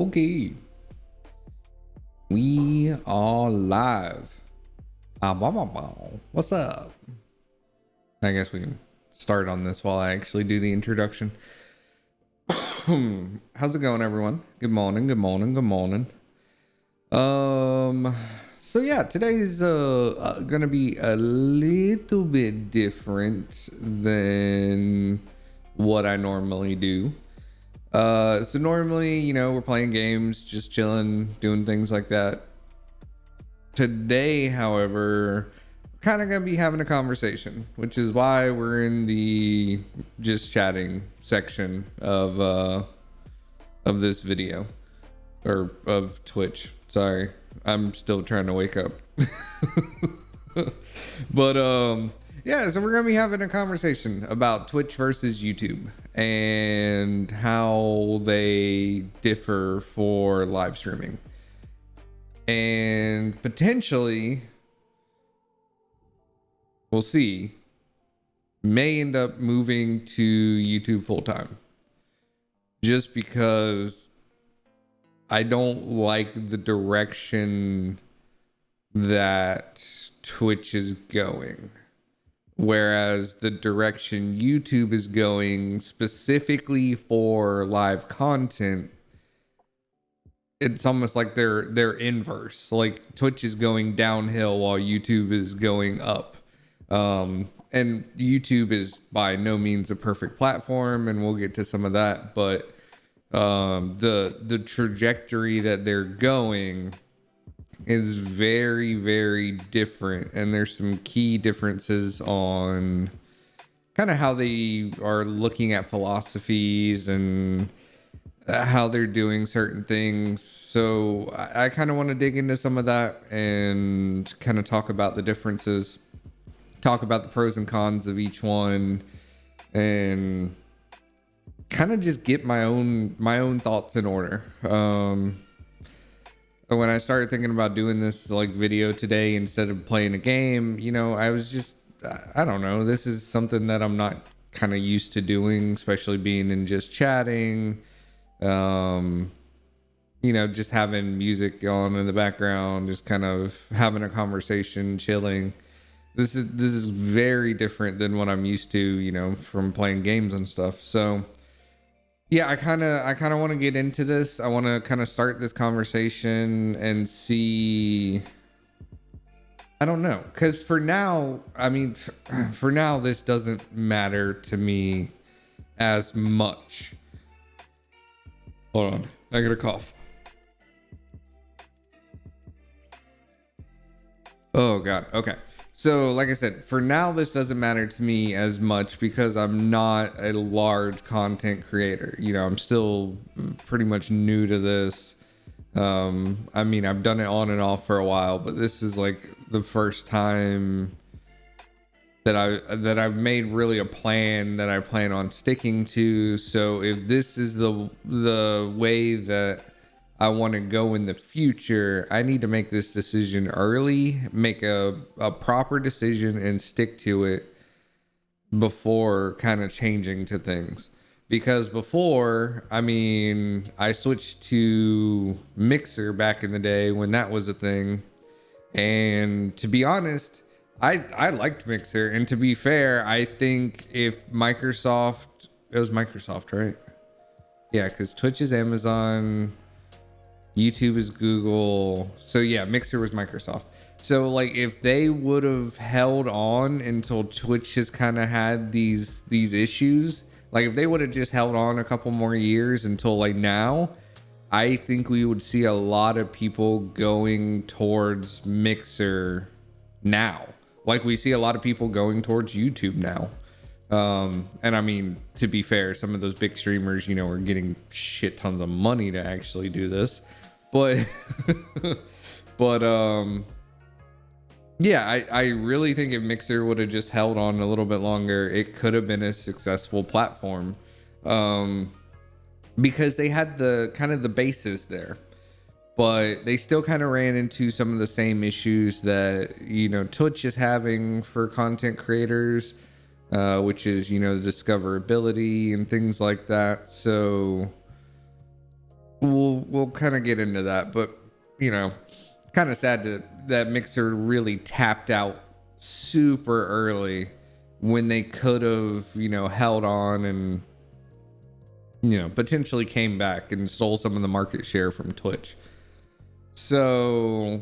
Okay, we are live. What's up? I guess we can start on this while I actually do the introduction. How's it going, everyone? Good morning, good morning, good morning. So yeah, today's gonna be a little bit different than what I normally do. So normally, we're playing games, just chilling, doing things like that. Today, however, kind of gonna be having a conversation, which is why we're in the just chatting section of this video or of Twitch. Sorry, I'm still trying to wake up. But yeah, so we're gonna be having a conversation about Twitch versus YouTube and how they differ for live streaming, and potentially, we'll see, may end up moving to YouTube full time, just because I don't like the direction that Twitch is going. Whereas the direction YouTube is going specifically for live content, it's almost like they're inverse. Like Twitch is going downhill while YouTube is going up. And YouTube is by no means a perfect platform, and we'll get to some of that, but the trajectory that they're going is very, very different, and there's some key differences on kind of how they are looking at philosophies and how they're doing certain things. So I kind of want to dig into some of that and kind of talk about the differences, talk about the pros and cons of each one, and kind of just get my own thoughts in order. When I started thinking about doing this like video today instead of playing a game, I was just, I don't know, this is something that I'm not kind of used to doing, especially being in just chatting, just having music on in the background, just kind of having a conversation, chilling. This is very different than what I'm used to, from playing games and stuff. So yeah, I kind of want to get into this. I want to kind of start this conversation and see. I don't know, because for now, for now, this doesn't matter to me as much. Hold on, I got a cough. Oh God. Okay. So, like I said, for now, this doesn't matter to me as much because I'm not a large content creator. I'm still pretty much new to this. I've done it on and off for a while, but this is like the first time that I've made really a plan that I plan on sticking to. So if this is the way that I want to go in the future, I need to make this decision early, make a proper decision and stick to it before kind of changing to things. Because before, I switched to Mixer back in the day when that was a thing. And to be honest, I liked Mixer. And to be fair, I think if Microsoft, it was Microsoft, right? Yeah, because Twitch is Amazon, YouTube is Google. So yeah, Mixer was Microsoft. So like if they would have held on until Twitch has kind of had these issues, like if they would have just held on a couple more years until like now, I think we would see a lot of people going towards Mixer now. Like we see a lot of people going towards YouTube now. And to be fair, some of those big streamers, are getting shit tons of money to actually do this. But, yeah, I really think if Mixer would have just held on a little bit longer, it could have been a successful platform. Because they had the kind of the basis there, but they still kind of ran into some of the same issues that, Twitch is having for content creators, which is, the discoverability and things like that. So we'll kind of get into that, but you know, kind of sad that Mixer really tapped out super early when they could have, you know, held on and, you know, potentially came back and stole some of the market share from Twitch. So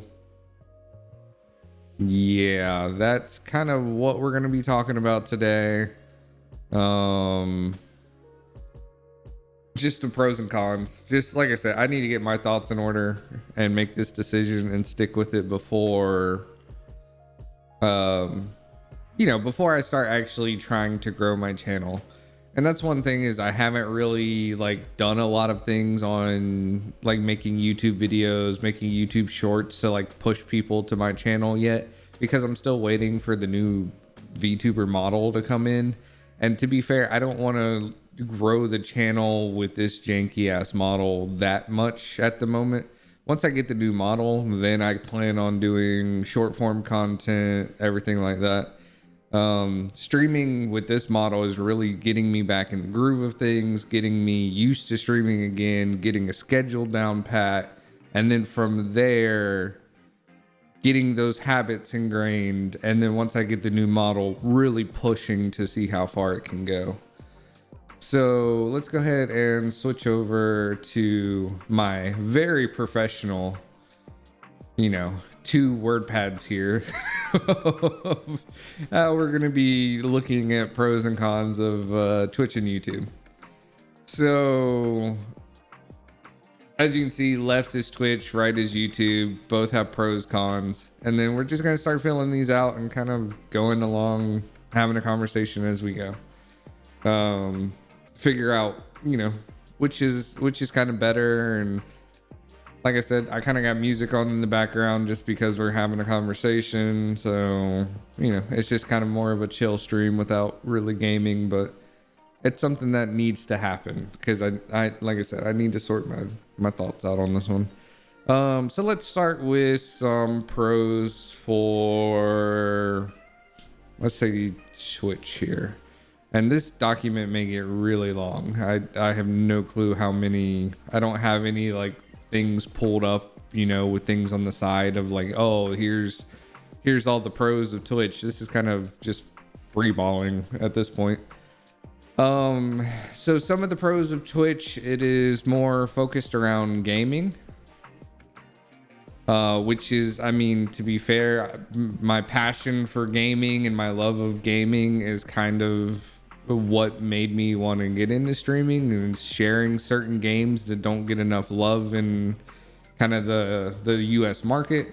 yeah, that's kind of what we're going to be talking about today. Just the pros and cons. Just like I said, I need to get my thoughts in order and make this decision and stick with it before, you know, before I start actually trying to grow my channel. And that's one thing, is I haven't really like done a lot of things on like making YouTube videos, making YouTube shorts to like push people to my channel yet, because I'm still waiting for the new VTuber model to come in. And to be fair, I don't want to grow the channel with this janky ass model that much at the moment. Once I get the new model, then I plan on doing short form content, everything like that. Streaming with this model is really getting me back in the groove of things, getting me used to streaming again, getting a schedule down pat, and then from there getting those habits ingrained, and then once I get the new model, really pushing to see how far it can go. So let's go ahead and switch over to my very professional, you know, 2 WordPads here. We're going to be looking at pros and cons of Twitch and YouTube. So as you can see, left is Twitch, right is YouTube. Both have pros, cons. And then we're just going to start filling these out and kind of going along, having a conversation as we go. Figure out, you know, which is kind of better. And like I said, I kind of got music on in the background just because we're having a conversation. So, you know, it's just kind of more of a chill stream without really gaming, but it's something that needs to happen because I like I said, I need to sort my thoughts out on this one. So let's start with some pros for, let's say, Twitch here. And this document may get really long. I have no clue how many. I don't have any like things pulled up, you know, with things on the side of like, oh, here's all the pros of Twitch. This is kind of just freeballing at this point. So some of the pros of Twitch, it is more focused around gaming, which is, I mean, to be fair, my passion for gaming and my love of gaming is kind of what made me want to get into streaming and sharing certain games that don't get enough love in kind of the US market.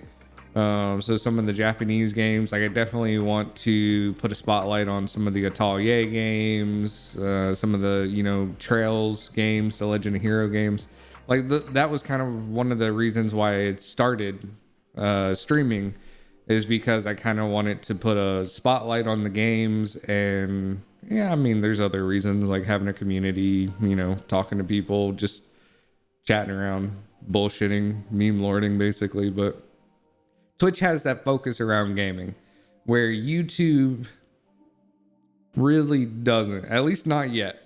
So some of the Japanese games, like I definitely want to put a spotlight on some of the Atelier games, some of the, you know, Trails games, the Legend of Hero games. Like that was kind of one of the reasons why it started streaming, is because I kind of wanted to put a spotlight on the games. And yeah, I mean, there's other reasons, like having a community, you know, talking to people, just chatting around, bullshitting, meme lording basically. But Twitch has that focus around gaming, where YouTube really doesn't, at least not yet.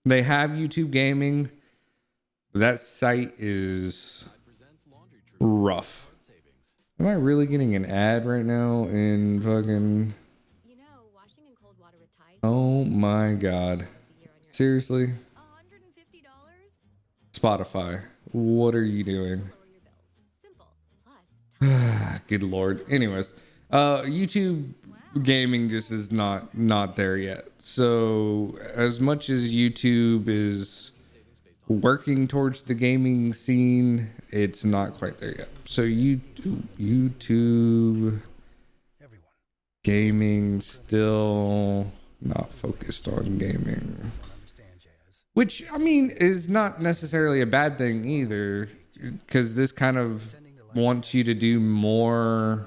They have YouTube gaming. That site is rough. Am I really getting an ad right now in fucking... Oh my God. Seriously? Spotify, what are you doing? Good Lord. Anyways, YouTube gaming just is not there yet. So as much as YouTube is working towards the gaming scene, it's not quite there yet. So YouTube gaming still not focused on gaming, which I mean is not necessarily a bad thing either, because this kind of wants you to do more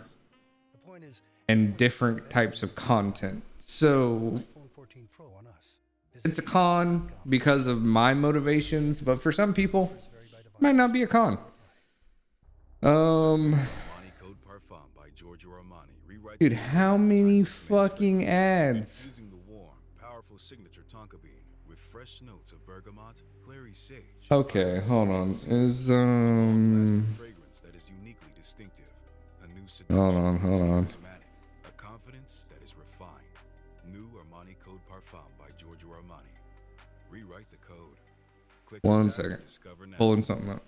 and different types of content. So it's a con because of my motivations, but for some people it might not be a con. Dude, how many fucking ads? with fresh notes of bergamot, clary sage. Okay, hold on. Is Fragrance that is uniquely distinctive. A new hold on. a confidence that is refined. New Armani Code Parfum by Giorgio Armani. Rewrite the code. Click 1 second. discover now. Pulling something up.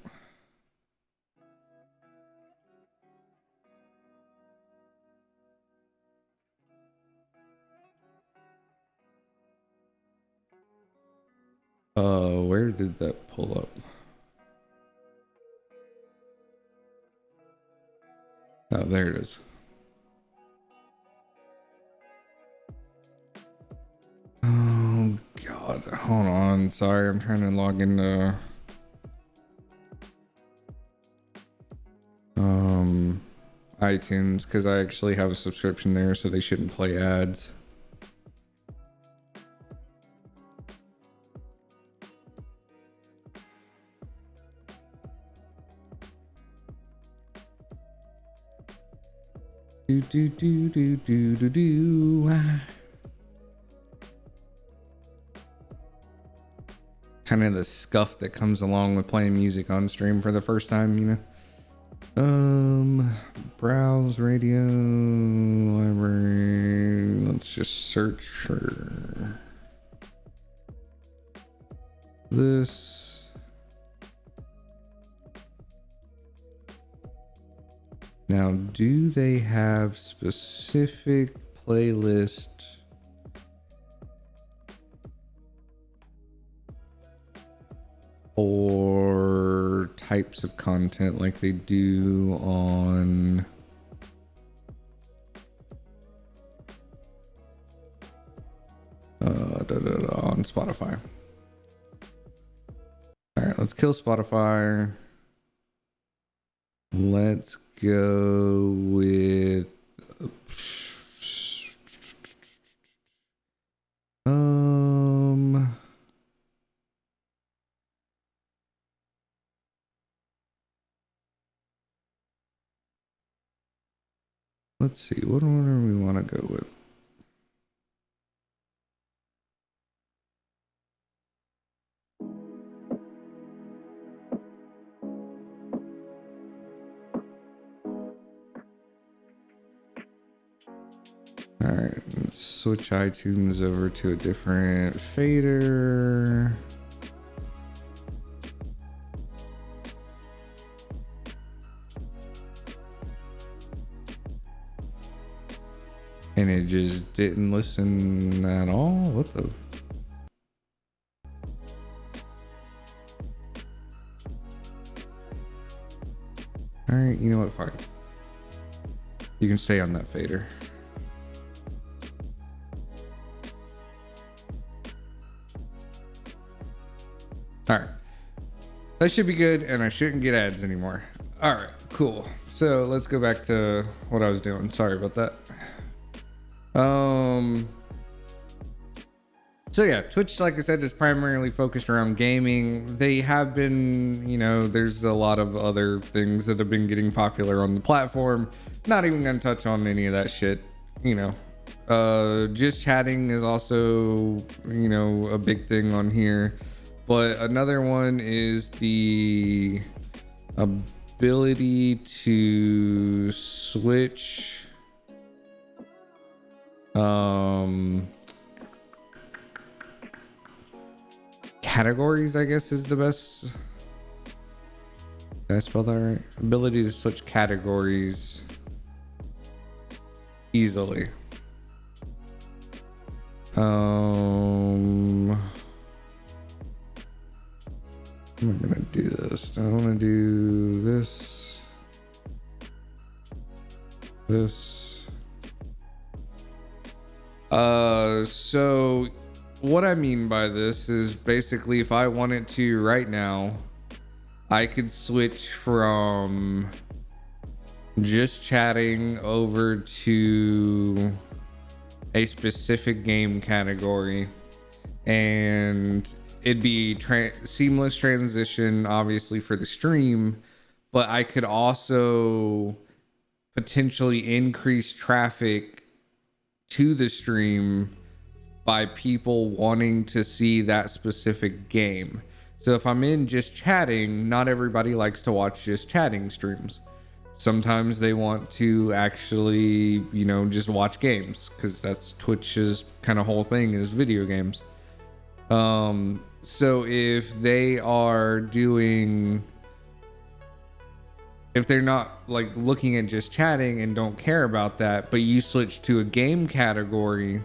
Where did that pull up? Oh, there it is. Oh God, hold on. Sorry, I'm trying to log into iTunes because I actually have a subscription there, so they shouldn't play ads. Do do do do do do do. Kind of the scuff that comes along with playing music on stream for the first time, you know. Browse radio library. Let's just search for this. Now, do they have specific playlist or types of content like they do on on Spotify? All right, let's kill Spotify. Let's go with let's see, what order we want to go with. All right, let's switch iTunes over to a different fader. And it just didn't listen at all? What the? All right, you know what? Fine. You can stay on that fader. All right. That should be good, and I shouldn't get ads anymore. All right, cool. So let's go back to what I was doing. Sorry about that. So yeah, Twitch, like I said, is primarily focused around gaming. They have been, you know, there's a lot of other things that have been getting popular on the platform. Not even gonna touch on any of that shit, you know. Just chatting is also, you know, a big thing on here. But another one is the ability to switch categories, I guess is the best. Did I spell that right? Ability to switch categories easily. I'm gonna do this. I want to do this. So what I mean by this is basically if I wanted to right now, I could switch from just chatting over to a specific game category, and it'd be seamless transition, obviously, for the stream, but I could also potentially increase traffic to the stream by people wanting to see that specific game. So if I'm in just chatting, not everybody likes to watch just chatting streams. Sometimes they want to actually, you know, just watch games, because that's Twitch's kind of whole thing is video games. So if they are doing, if they're not like looking at just chatting and don't care about that, but you switch to a game category,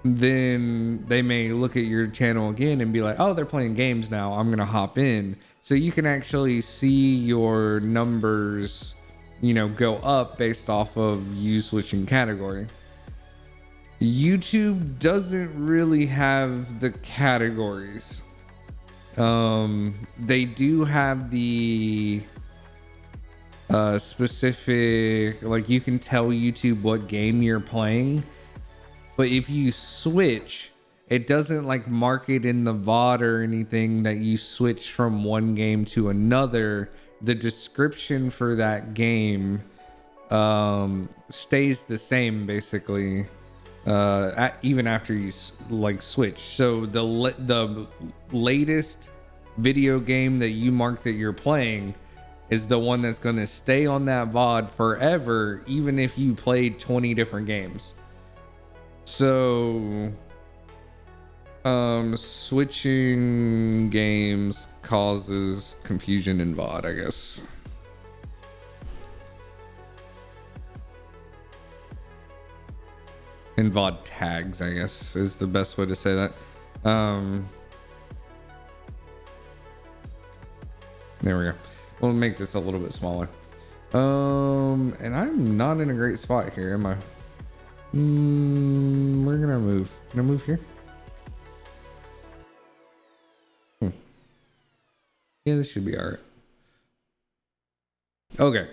then they may look at your channel again and be like, oh, they're playing games now, I'm gonna hop in. So you can actually see your numbers, you know, go up based off of you switching category. YouTube doesn't really have the categories. They do have the specific, like you can tell YouTube what game you're playing, but if you switch, it doesn't like mark it in the VOD or anything that you switch from one game to another. The description for that game stays the same basically, even after you like switch. So the latest video game that you mark that you're playing is the one that's going to stay on that VOD forever, even if you played 20 different games. So switching games causes confusion in VOD, I guess. In VOD tags, I guess, is the best way to say that. There we go. We'll make this a little bit smaller. And I'm not in a great spot here, am I? We're gonna move. Can I move here? Yeah, this should be all right. Okay.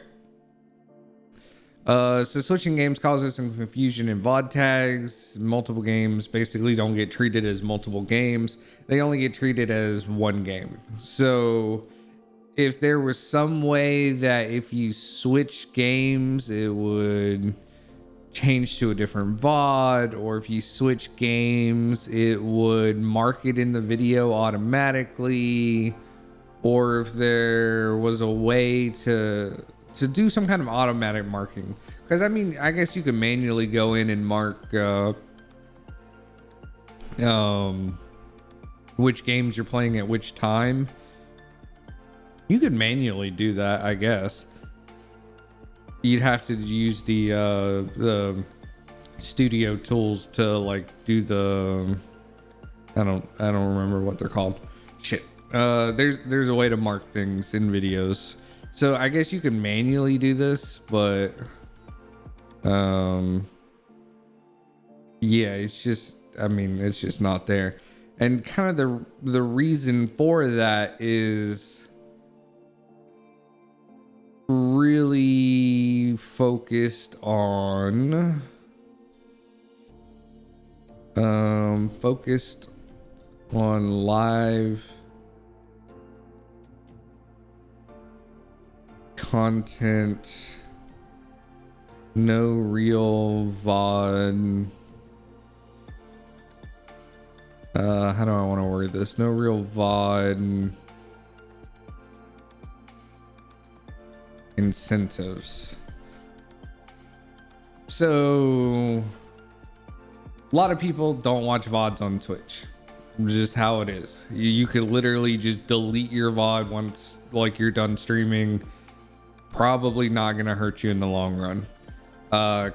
So switching games causes some confusion in VOD tags. Multiple games basically don't get treated as multiple games. They only get treated as one game. So if there was some way that if you switch games, it would change to a different VOD, or if you switch games, it would mark it in the video automatically, or if there was a way to do some kind of automatic marking. Because I mean, I guess you could manually go in and mark which games you're playing at which time. You could manually do that, I guess. You'd have to use the studio tools to like do the, I don't remember what they're called. Shit. There's a way to mark things in videos. So I guess you can manually do this, but yeah, it's just, I mean, it's just not there. And kind of the reason for that is really focused on live content, no real VOD. How do I want to word this? No real VOD incentives. So a lot of people don't watch VODs on Twitch. Just how it is. You could literally just delete your VOD once like you're done streaming. Probably not gonna hurt you in the long run.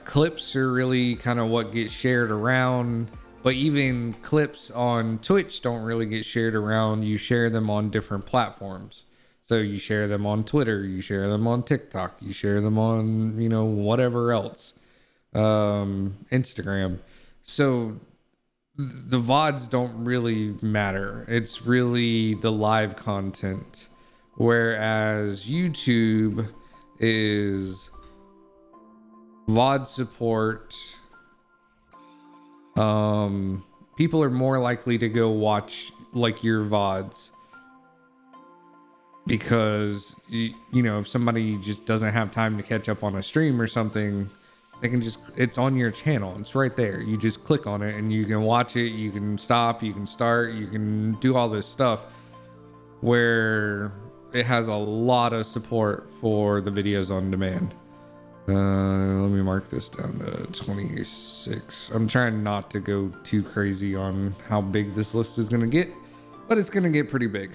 Clips are really kind of what gets shared around, but even clips on Twitch don't really get shared around. You share them on different platforms. So you share them on Twitter, you share them on TikTok, you share them on, you know, whatever else, Instagram. So the VODs don't really matter. It's really the live content. Whereas YouTube is VOD support. People are more likely to go watch like your VODs because you know, if somebody just doesn't have time to catch up on a stream or something, They can just, it's on your channel. It's right there. You just click on it and you can watch it. You can stop, you can start, you can do all this stuff, where it has a lot of support for the videos on demand. Let me mark this down to 26. I'm trying not to go too crazy on how big this list is going to get, but it's going to get pretty big.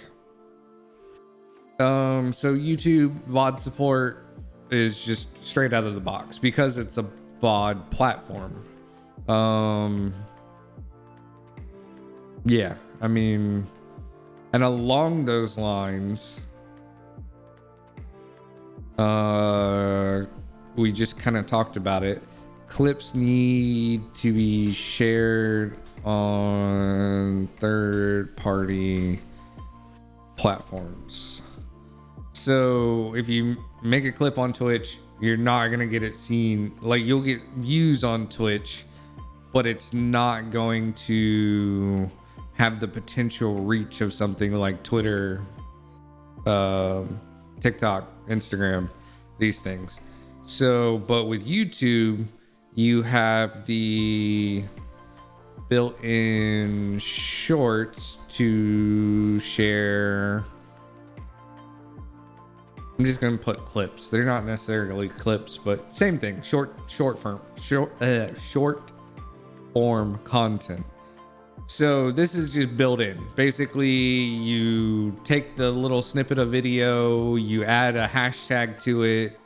So YouTube VOD support is just straight out of the box because it's a VOD platform. Yeah, I mean, and along those lines, we just kind of talked about it. Clips need to be shared on third-party platforms. So if you make a clip on Twitch, you're not going to get it seen. Like, you'll get views on Twitch, but it's not going to have the potential reach of something like Twitter, TikTok, Instagram, these things. So, but with YouTube, you have the built-in shorts to short. I'm just gonna put clips. They're not necessarily clips, but same thing. Short form content. So this is just built in. Basically, you take the little snippet of video, you add a hashtag to it,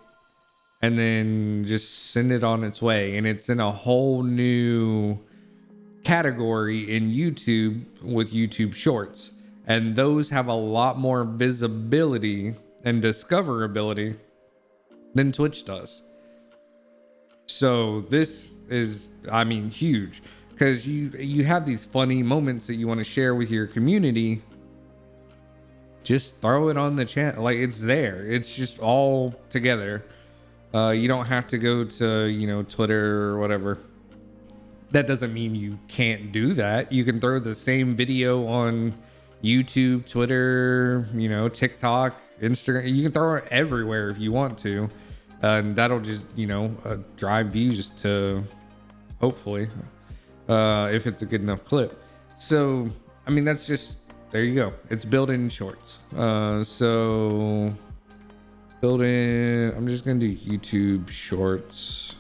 and then just send it on its way. And it's in a whole new category in YouTube with YouTube Shorts. And those have a lot more visibility and discoverability than Twitch does. So this is, I mean, huge, because you have these funny moments that you want to share with your community. Just throw it on the channel. Like, it's there. It's just all together. You don't have to go to, Twitter or whatever. That doesn't mean you can't do that. You can throw the same video on YouTube, Twitter, TikTok, Instagram. You can throw it everywhere if you want to. And that'll just, drive views to, hopefully, if it's a good enough clip. So, I mean, that's just, there you go. It's built in shorts. So built in, I'm just going to do YouTube Shorts.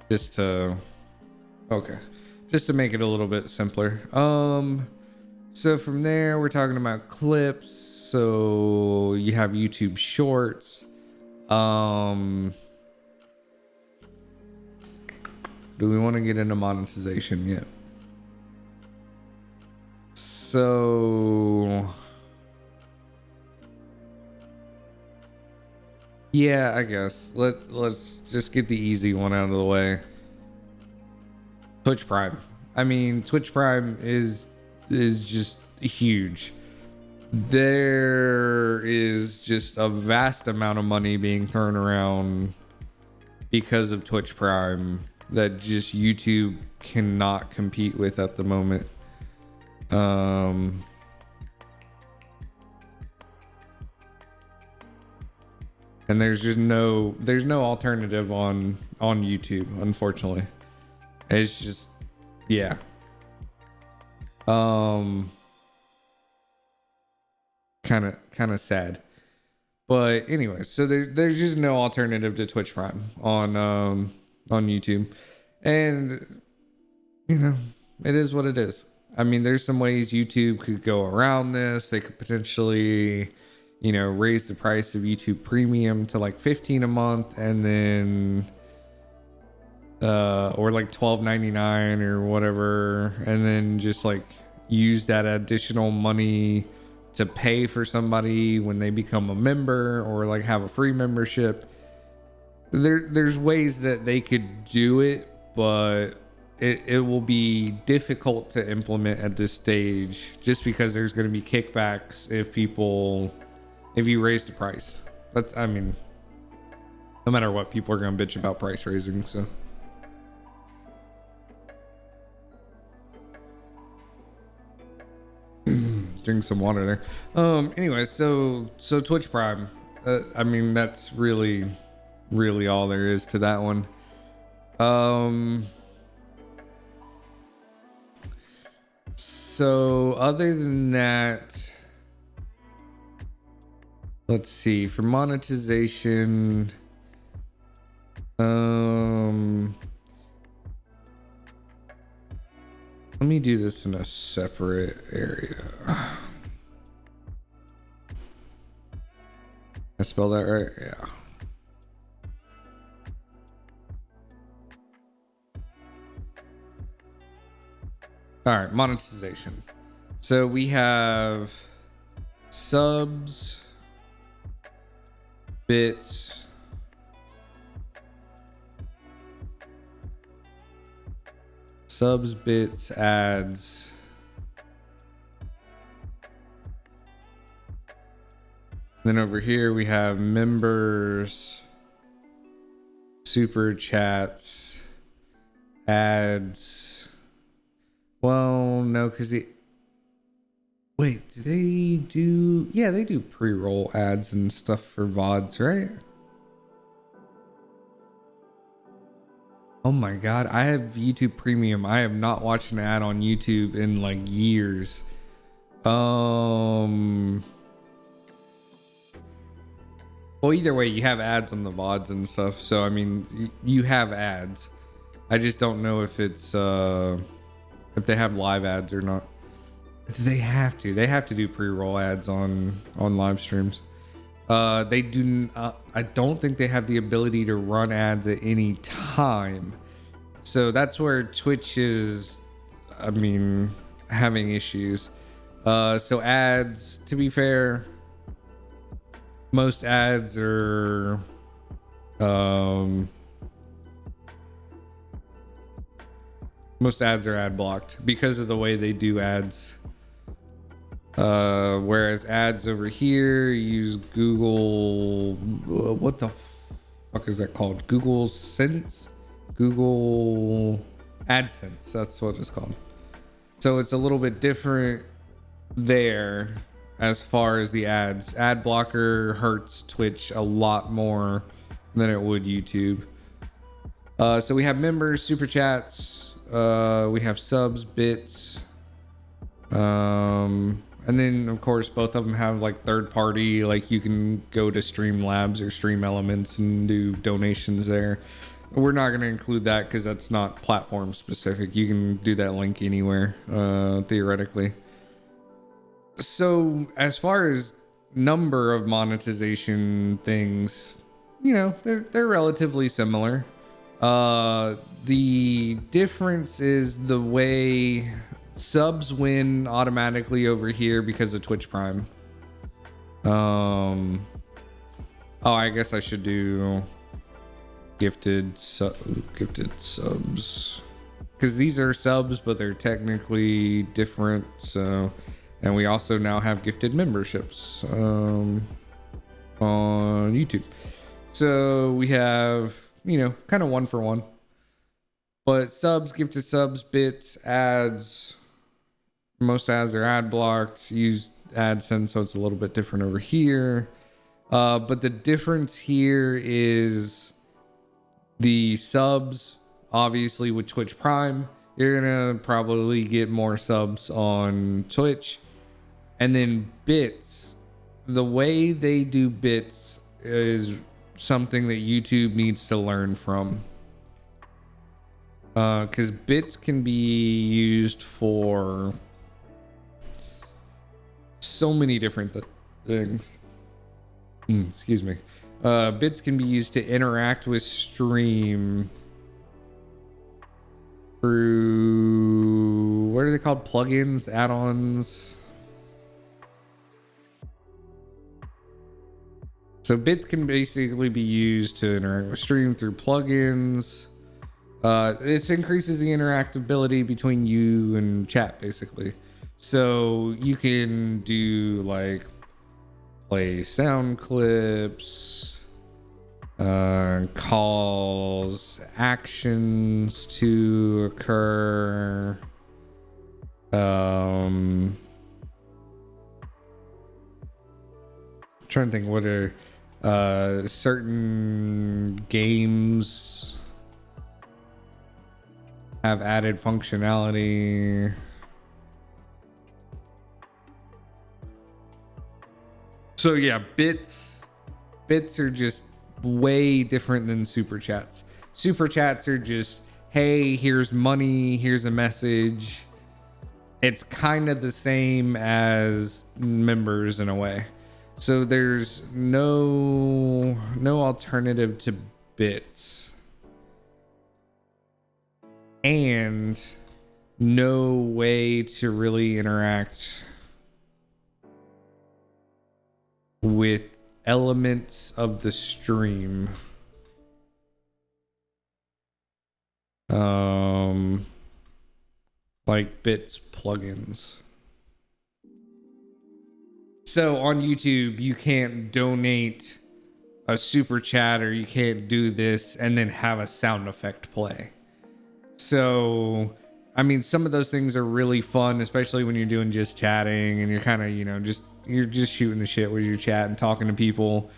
Just to make it a little bit simpler. So from there, we're talking about clips. So you have YouTube Shorts. Do we want to get into monetization yet? So yeah, I guess let's just get the easy one out of the way. Twitch Prime. I mean, Twitch Prime is just huge. There is just a vast amount of money being thrown around because of Twitch Prime that just YouTube cannot compete with at the moment. And there's just no alternative on YouTube, unfortunately. It's just, yeah. Kind of sad. But anyway, so there's just no alternative to Twitch Prime on YouTube. And it is what it is. I mean, there's some ways YouTube could go around this. They could potentially, raise the price of YouTube Premium to like $15 a month, and then or like $12.99 or whatever, and then just like use that additional money to pay for somebody when they become a member, or like have a free membership. There's ways that they could do it, but it will be difficult to implement at this stage, just because there's going to be kickbacks if you raise the price. No matter what, people are going to bitch about price raising. So drink some water there. Anyway, so Twitch Prime. I mean, that's really all there is to that one. So other than that, let's see, for monetization, let me do this in a separate area. I spell that right? Yeah. All right, monetization. So we have subs, bits, ads, then over here we have members, super chats, ads. Well, no, because wait, do they do? Yeah, they do pre-roll ads and stuff for VODs, right? Oh my God, I have YouTube Premium. I have not watched an ad on YouTube in like years. Well, either way, you have ads on the VODs and stuff. So, I mean, you have ads. I just don't know if it's, if they have live ads or not. They have to do pre-roll ads on live streams. They do. I don't think they have the ability to run ads at any time. So that's where Twitch is, I mean, having issues. So ads, to be fair, most ads are, ad blocked because of the way they do ads. Whereas ads over here use Google, what the fuck is that called? Google AdSense. That's what it's called. So it's a little bit different there as far as the ads. Ad blocker hurts Twitch a lot more than it would YouTube. So we have members, super chats, we have subs, bits, and then of course both of them have like third party, like you can go to Streamlabs or Stream Elements and do donations there. We're not going to include that because that's not platform specific. You can do that link anywhere, theoretically. So as far as number of monetization things, you know, they're relatively similar. The difference is the way subs win automatically over here because of Twitch Prime. Oh, I guess I should do gifted subs, because these are subs but they're technically different. So, and we also now have gifted memberships on YouTube. So we have, you know, kind of one for one. But subs, gifted subs, bits, ads, most ads are ad blocked. Use AdSense, so it's a little bit different over here. But the difference here is the subs, obviously with Twitch Prime, you're gonna probably get more subs on Twitch. And then bits, the way they do bits is something that YouTube needs to learn from. Because bits can be used for so many different things. Excuse me. Bits can be used to interact with stream through, what are they called? Plugins, add-ons. So bits can basically be used to interact with stream through plugins. This increases the interactability between you and chat, basically. So you can do like play sound clips, cause actions to occur, trying to think what are certain games have added functionality. So yeah, bits are just way different than super chats. Super chats are just, hey, here's money, here's a message. It's kind of the same as members in a way. So there's no alternative to bits. And no way to really interact with elements of the stream. Like bits plugins. So on YouTube, you can't donate a super chat, or you can't do this and then have a sound effect play. So, I mean, some of those things are really fun, especially when you're doing just chatting and you're kind of, you're just shooting the shit with your chat and talking to people.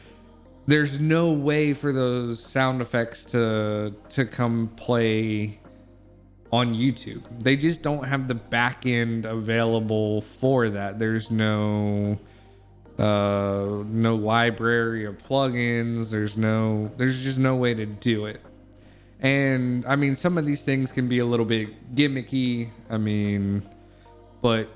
There's no way for those sound effects to come play on YouTube. They just don't have the back end available for that. There's no library of plugins. There's just no way to do it. And I mean, some of these things can be a little bit gimmicky. But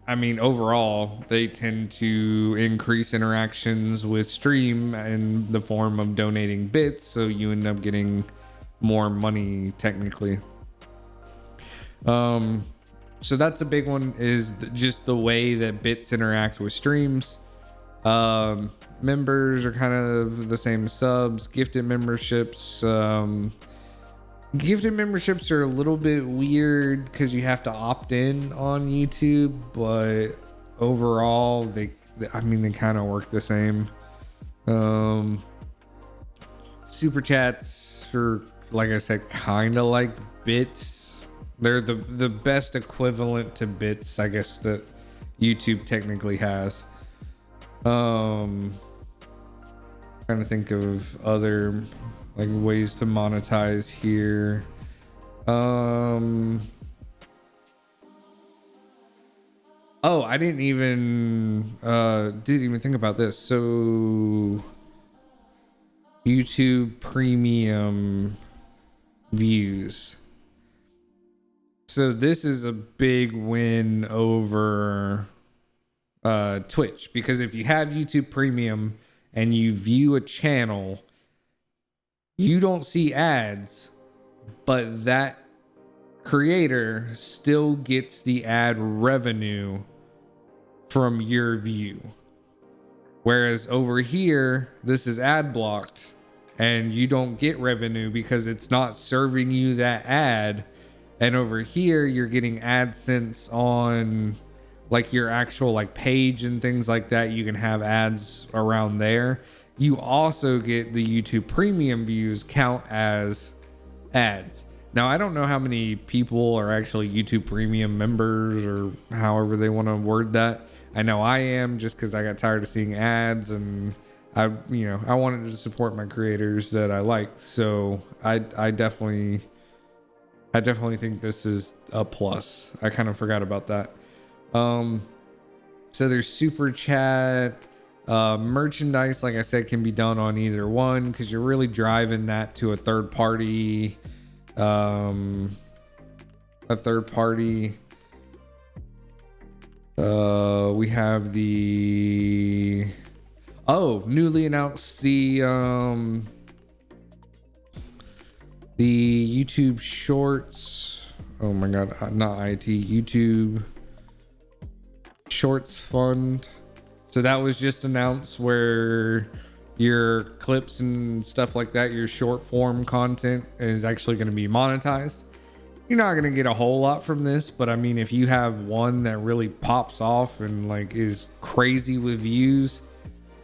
overall, they tend to increase interactions with stream in the form of donating bits. So you end up getting more money technically. So that's a big one, is just the way that bits interact with streams. Members are kind of the same as subs. Gifted memberships are a little bit weird because you have to opt in on YouTube, but overall they kind of work the same. Super chats are, like I said, kind of like bits. They're the best equivalent to bits, I guess, that YouTube technically has. Trying to think of other like ways to monetize here. I didn't even think about this. So YouTube Premium views. So this is a big win over Twitch, because if you have YouTube Premium and you view a channel, you don't see ads, but that creator still gets the ad revenue from your view. Whereas over here, this is ad blocked and you don't get revenue because it's not serving you that ad. And over here, you're getting AdSense on like your actual like page and things like that. You can have ads around there. You also get the YouTube Premium views count as ads. Now, I don't know how many people are actually YouTube Premium members, or however they want to word that. I know I am, just because I got tired of seeing ads, and I wanted to support my creators that I like. So I definitely think this is a plus. I kind of forgot about that. So there's super chat. Merchandise, like I said, can be done on either one, because you're really driving that to a third party. We have the newly announced the YouTube Shorts. Oh my god, not YouTube Shorts Fund. So that was just announced, where your clips and stuff like that, your short form content, is actually going to be monetized. You're not going to get a whole lot from this, but I mean, if you have one that really pops off and like is crazy with views,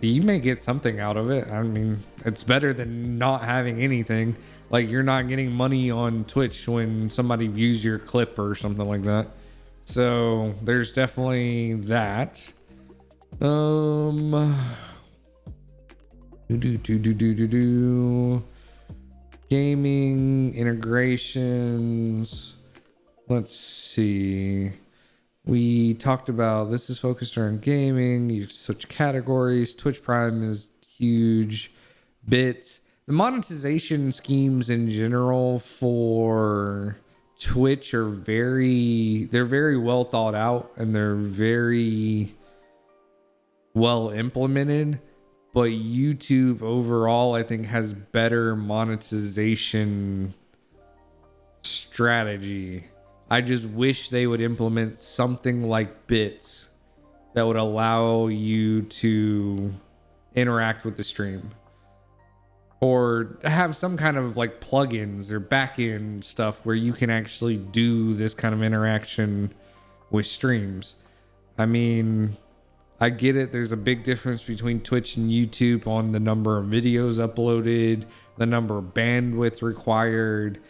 you may get something out of it. I mean, it's better than not having anything. Like, you're not getting money on Twitch when somebody views your clip or something like that. So there's definitely that. Gaming integrations. Let's see. We talked about this is focused around gaming. You switch categories. Twitch Prime is huge. Bits. The monetization schemes in general for Twitch are they're very well thought out and they're very well implemented. But YouTube overall, I think, has better monetization strategy. I just wish they would implement something like bits that would allow you to interact with the stream, or have some kind of like plugins or backend stuff where you can actually do this kind of interaction with streams. I mean, I get it. There's a big difference between Twitch and YouTube on the number of videos uploaded, the number of bandwidth required.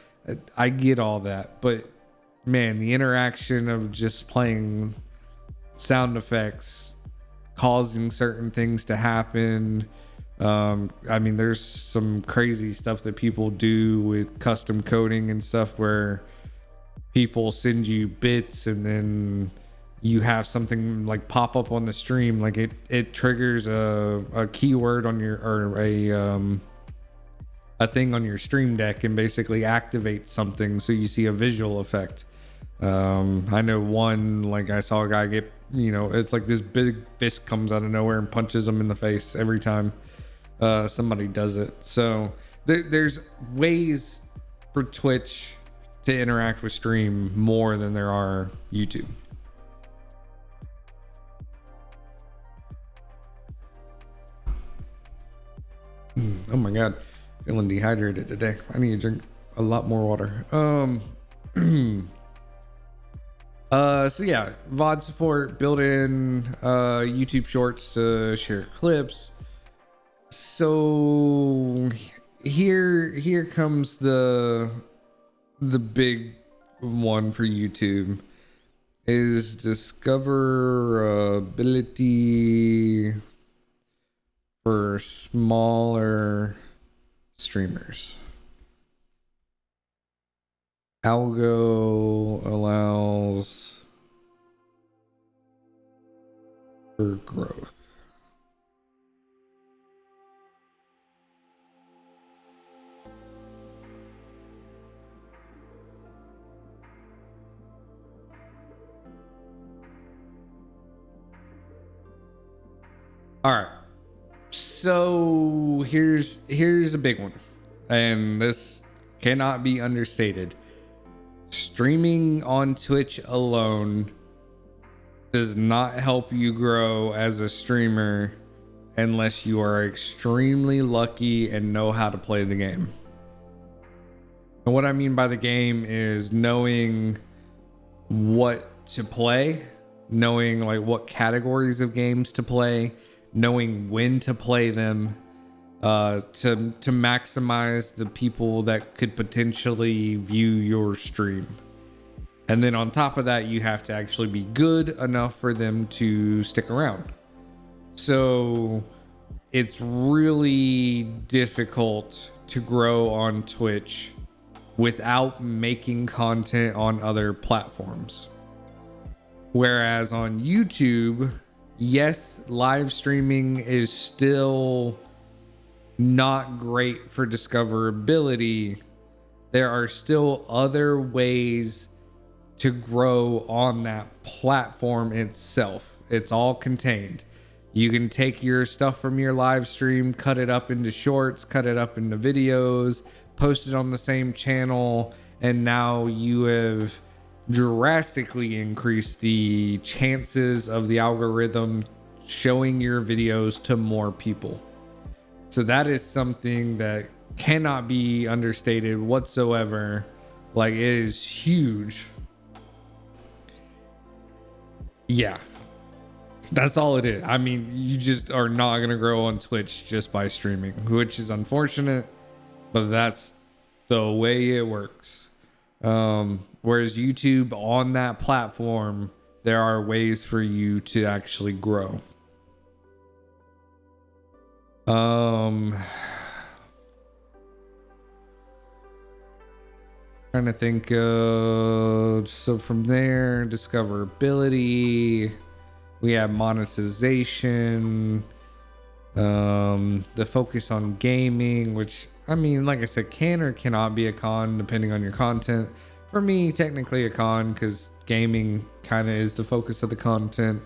I get all that, but man, the interaction of just playing sound effects, causing certain things to happen. I mean, there's some crazy stuff that people do with custom coding and stuff where people send you bits and then you have something like pop up on the stream. Like it triggers a keyword on your, or a thing on your stream deck and basically activates something. So you see a visual effect. I know one, like I saw a guy get, it's like this big fist comes out of nowhere and punches him in the face every time somebody does it. So there's ways for Twitch to interact with stream more than there are YouTube. Oh my God, feeling dehydrated today. I need to drink a lot more water. So yeah, VOD support, built in YouTube Shorts to share clips. So here comes the big one for YouTube is discoverability for smaller streamers. Algo allows for growth. All right. So here's a big one, and this cannot be understated. Streaming on Twitch alone does not help you grow as a streamer unless you are extremely lucky and know how to play the game. And what I mean by the game is knowing what to play, knowing like what categories of games to play, knowing when to play them, to maximize the people that could potentially view your stream. And then on top of that, you have to actually be good enough for them to stick around. So it's really difficult to grow on Twitch without making content on other platforms. Whereas on YouTube, yes, live streaming is still not great for discoverability. There are still other ways to grow on that platform itself. It's all contained. You can take your stuff from your live stream, cut it up into shorts, cut it up into videos, post it on the same channel, and now you have drastically increased the chances of the algorithm showing your videos to more people. So that is something that cannot be understated whatsoever. Like, it is huge. Yeah, that's all it is. I mean, you just are not going to grow on Twitch just by streaming, which is unfortunate, but that's the way it works. Whereas YouTube, on that platform, there are ways for you to actually grow. Um, Trying to think. So from there, discoverability. We have monetization. The focus on gaming, which I mean, like I said, can or cannot be a con depending on your content. For me, technically a con because gaming kind of is the focus of the content.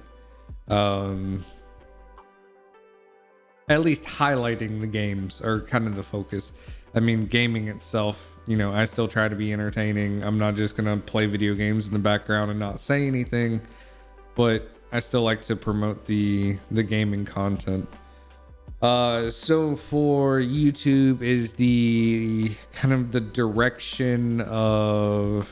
At least highlighting the games are kind of the focus. I mean, gaming itself, you know, I still try to be entertaining. I'm not just gonna play video games in the background and not say anything, but I still like to promote the gaming content. So for YouTube is the kind of the direction of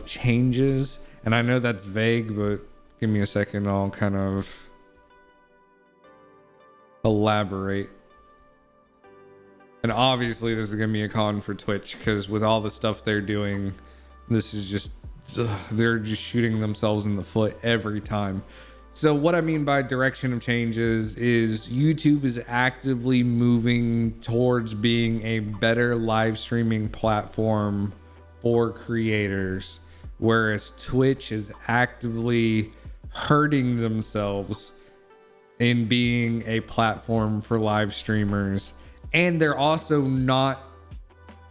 changes, and I know that's vague, but give me a second. I'll kind of elaborate. And obviously this is gonna be a con for Twitch because with all the stuff they're doing, this is just they're just shooting themselves in the foot every time. So what I mean by direction of changes is YouTube is actively moving towards being a better live streaming platform for creators, whereas Twitch is actively hurting themselves in being a platform for live streamers. And they're also not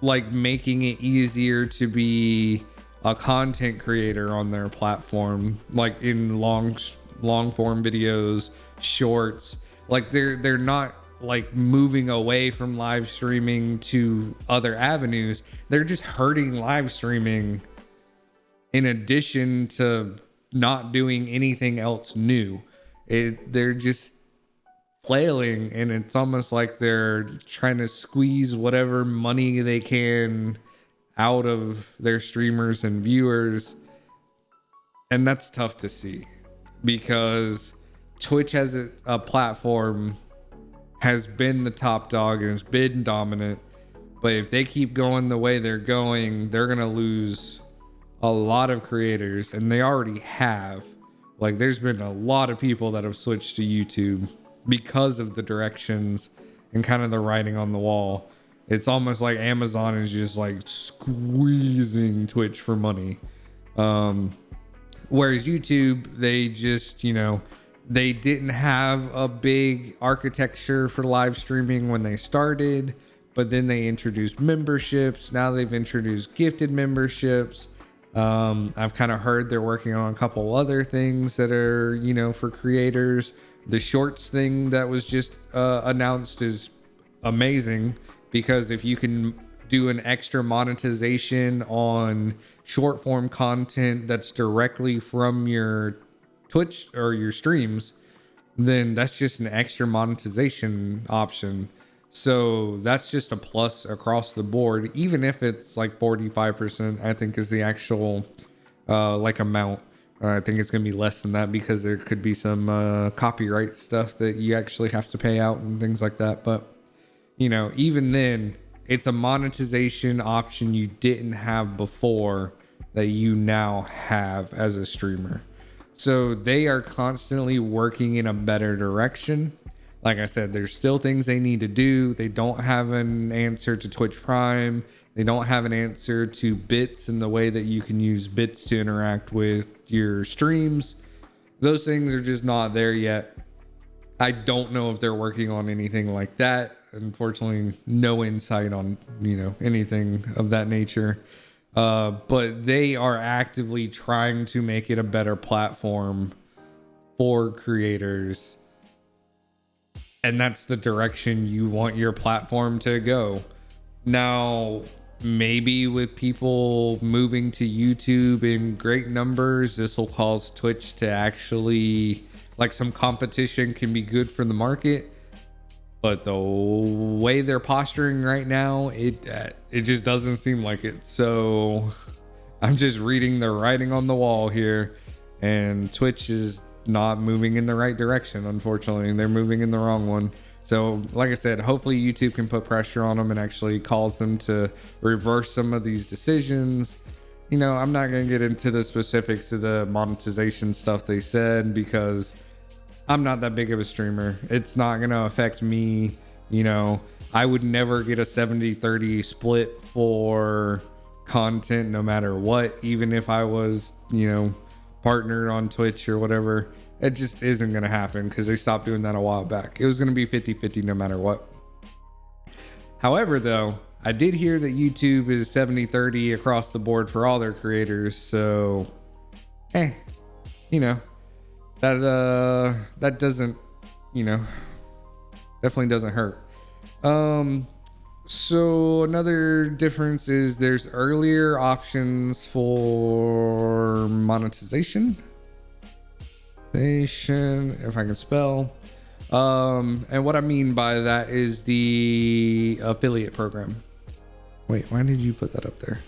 like making it easier to be a content creator on their platform, like in long form videos, shorts. Like they're not like moving away from live streaming to other avenues. They're just hurting live streaming in addition to not doing anything else new. They're just flailing, and it's almost like they're trying to squeeze whatever money they can out of their streamers and viewers. And that's tough to see because Twitch as a platform has been the top dog and has been dominant. But if they keep going the way they're going, they're going to lose a lot of creators, and they already have. Like there's been a lot of people that have switched to YouTube because of the directions and kind of the writing on the wall. It's almost like Amazon is just like squeezing Twitch for money. Whereas YouTube, they just, you know, they didn't have a big architecture for live streaming when they started, but then they introduced memberships. Now they've introduced gifted memberships. I've kind of heard they're working on a couple other things that are, you know, for creators. The shorts thing that was just announced is amazing because if you can do an extra monetization on short form content that's directly from your Twitch or your streams, then that's just an extra monetization option. So that's just a plus across the board, even if it's like 45%, I think is the actual like amount. I think it's going to be less than that because there could be some copyright stuff that you actually have to pay out and things like that. But, you know, even then, it's a monetization option you didn't have before that you now have as a streamer. So they are constantly working in a better direction. Like I said, there's still things they need to do. They don't have an answer to Twitch Prime. They don't have an answer to bits and the way that you can use bits to interact with your streams. Those things are just not there yet. I don't know if they're working on anything like that. Unfortunately, no insight on, you know, anything of that nature. But they are actively trying to make it a better platform for creators. And that's the direction you want your platform to go. Now, maybe with people moving to YouTube in great numbers, this will cause Twitch to actually, like, some competition can be good for the market. But the way they're posturing right now, it just doesn't seem like it. So I'm just reading the writing on the wall here, and Twitch is not moving in the right direction. Unfortunately, they're moving in the wrong one. So like I said, hopefully YouTube can put pressure on them and actually cause them to reverse some of these decisions. You know, I'm not going to get into the specifics of the monetization stuff they said because I'm not that big of a streamer. It's not going to affect me. You know, I would never get a 70-30 split for content no matter what, even if I was, you know, partnered on Twitch or whatever. It just isn't going to happen because they stopped doing that a while back. It was going to be 50-50 no matter what. However, though, I did hear that YouTube is 70-30 across the board for all their creators. So, you know, that doesn't, you know, definitely doesn't hurt. So another difference is there's earlier options for monetization. If I can spell. And what I mean by that is the affiliate program. Wait, why did you put that up there?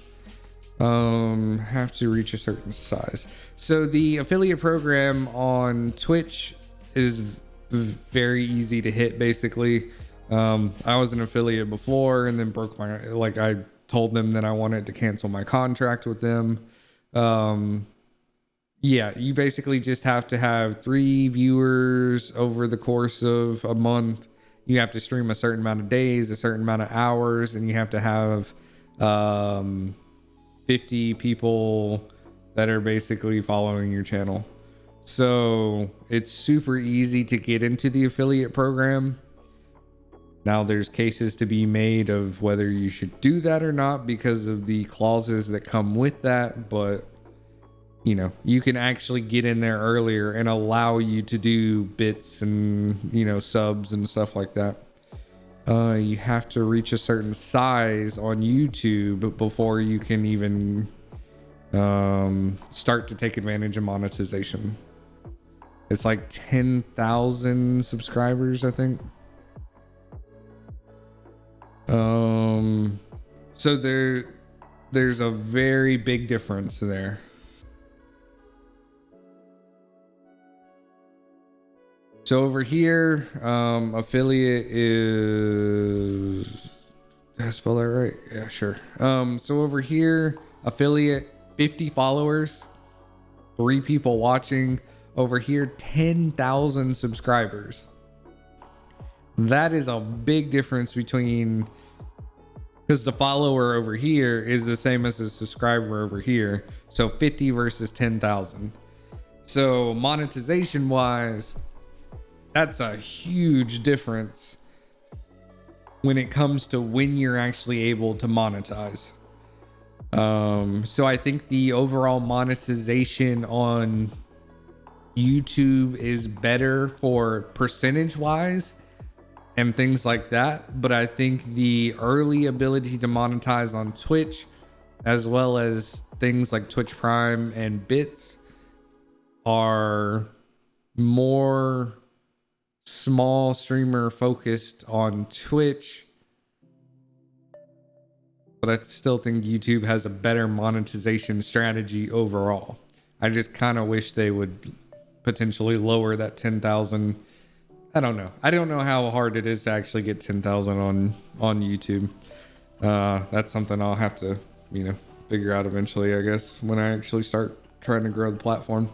Have to reach a certain size. So the affiliate program on Twitch is very easy to hit, basically. I was an affiliate before and then broke my, like, I told them that I wanted to cancel my contract with them. Yeah, you basically just have to have 3 viewers over the course of a month. You have to stream a certain amount of days, a certain amount of hours, and you have to have 50 people that are basically following your channel. So it's super easy to get into the affiliate program. Now there's cases to be made of whether you should do that or not because of the clauses that come with that, but you know, you can actually get in there earlier and allow you to do bits and, you know, subs and stuff like that. You have to reach a certain size on YouTube before you can even start to take advantage of monetization. It's like 10,000 subscribers, I think. So there's a very big difference there. So over here, affiliate is, did I spell that right? Yeah, sure. So over here, affiliate, 50 followers, 3 people watching. Over here, 10,000 subscribers. That is a big difference between, because the follower over here is the same as the subscriber over here. So 50 versus 10,000. So monetization wise, that's a huge difference when it comes to when you're actually able to monetize. So I think the overall monetization on YouTube is better for percentage wise and things like that. But I think the early ability to monetize on Twitch, as well as things like Twitch Prime and bits, are more small streamer focused on Twitch, but I still think YouTube has a better monetization strategy overall. I just kind of wish they would potentially lower that 10,000. I don't know. I don't know how hard it is to actually get 10,000 on YouTube. That's something I'll have to, you know, figure out eventually, I guess, when I actually start trying to grow the platform.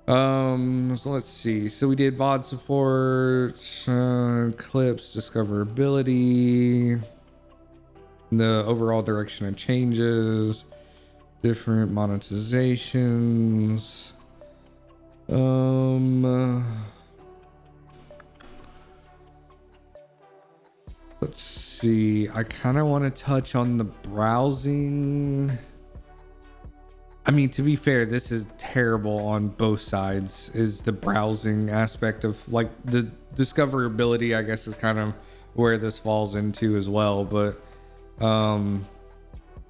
So let's see. So we did VOD support, clips, discoverability, the overall direction of changes, different monetizations. Let's see. I kind of want to touch on the browsing. I mean, to be fair, this is terrible on both sides, is the browsing aspect of, like, the discoverability, I guess, is kind of where this falls into as well. But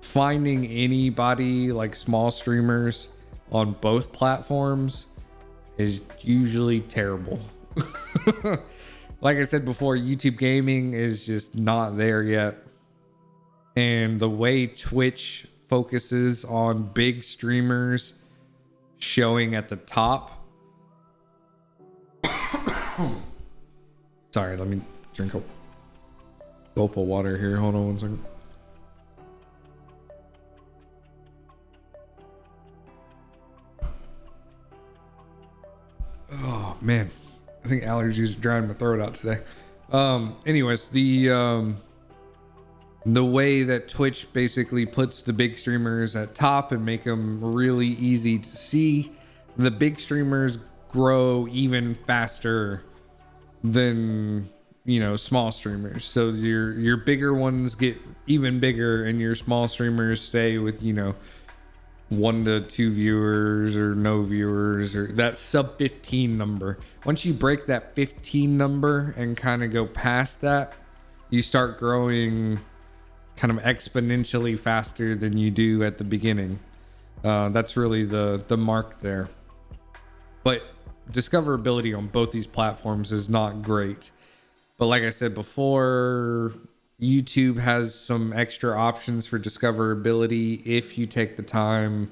finding anybody, like small streamers on both platforms, is usually terrible. Like I said before, YouTube gaming is just not there yet. And the way Twitch focuses on big streamers showing at the top. Sorry, let me drink a gulp of water here. Hold on 1 second. Oh man, I think allergies are drying my throat out today. Anyways, the way that Twitch basically puts the big streamers at top and make them really easy to see, the big streamers grow even faster than, you know, small streamers. So your bigger ones get even bigger and your small streamers stay with, you know, 1 to 2 viewers or no viewers, or that sub 15 number. Once you break that 15 number and kind of go past that, you start growing kind of exponentially faster than you do at the beginning. That's really the mark there. But discoverability on both these platforms is not great. But like I said before, YouTube has some extra options for discoverability if you take the time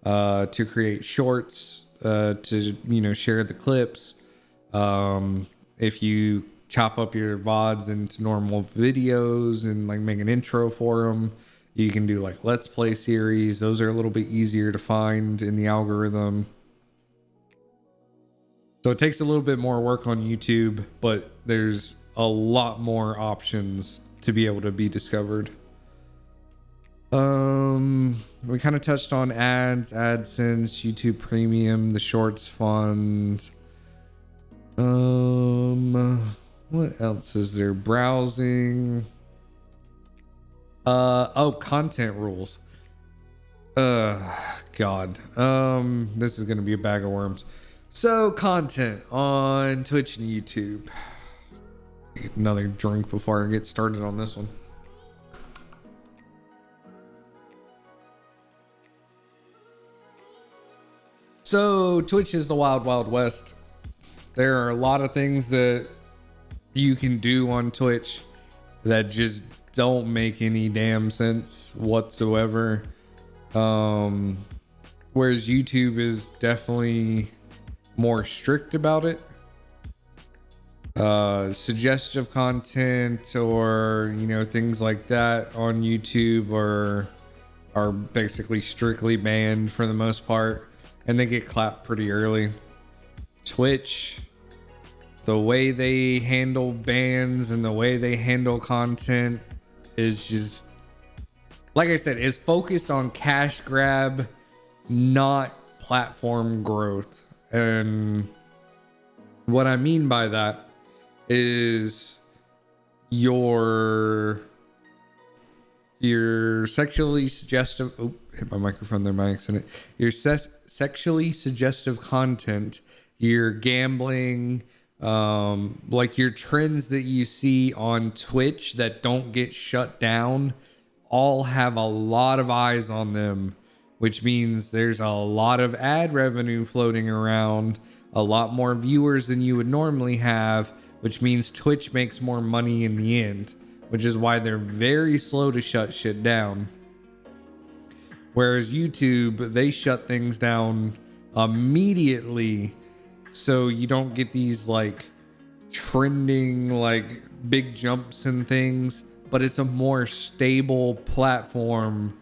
to create shorts, to, you know, share the clips. If you chop up your VODs into normal videos and like make an intro for them, you can do like let's play series. Those are a little bit easier to find in the algorithm. So it takes a little bit more work on YouTube, but there's a lot more options to be able to be discovered. We kind of touched on ads, AdSense, YouTube Premium, the Shorts Fund. What else is there? Browsing. Content rules. God. This is gonna be a bag of worms. So content on Twitch and YouTube. Get another drink before I get started on this one. So Twitch is the wild, wild west. There are a lot of things that you can do on Twitch that just don't make any damn sense whatsoever. Whereas YouTube is definitely more strict about it. Suggestive content or, you know, things like that on YouTube are basically strictly banned for the most part, and they get clapped pretty early. Twitch, the way they handle bans and the way they handle content is just, like I said, it's focused on cash grab, not platform growth. And what I mean by that is your sexually suggestive, hit my microphone there by accident. Your sexually suggestive content, your gambling, like your trends that you see on Twitch that don't get shut down, all have a lot of eyes on them, which means there's a lot of ad revenue floating around, a lot more viewers than you would normally have, which means Twitch makes more money in the end, which is why they're very slow to shut shit down. Whereas YouTube, they shut things down immediately, so you don't get these like trending like big jumps and things, but it's a more stable platform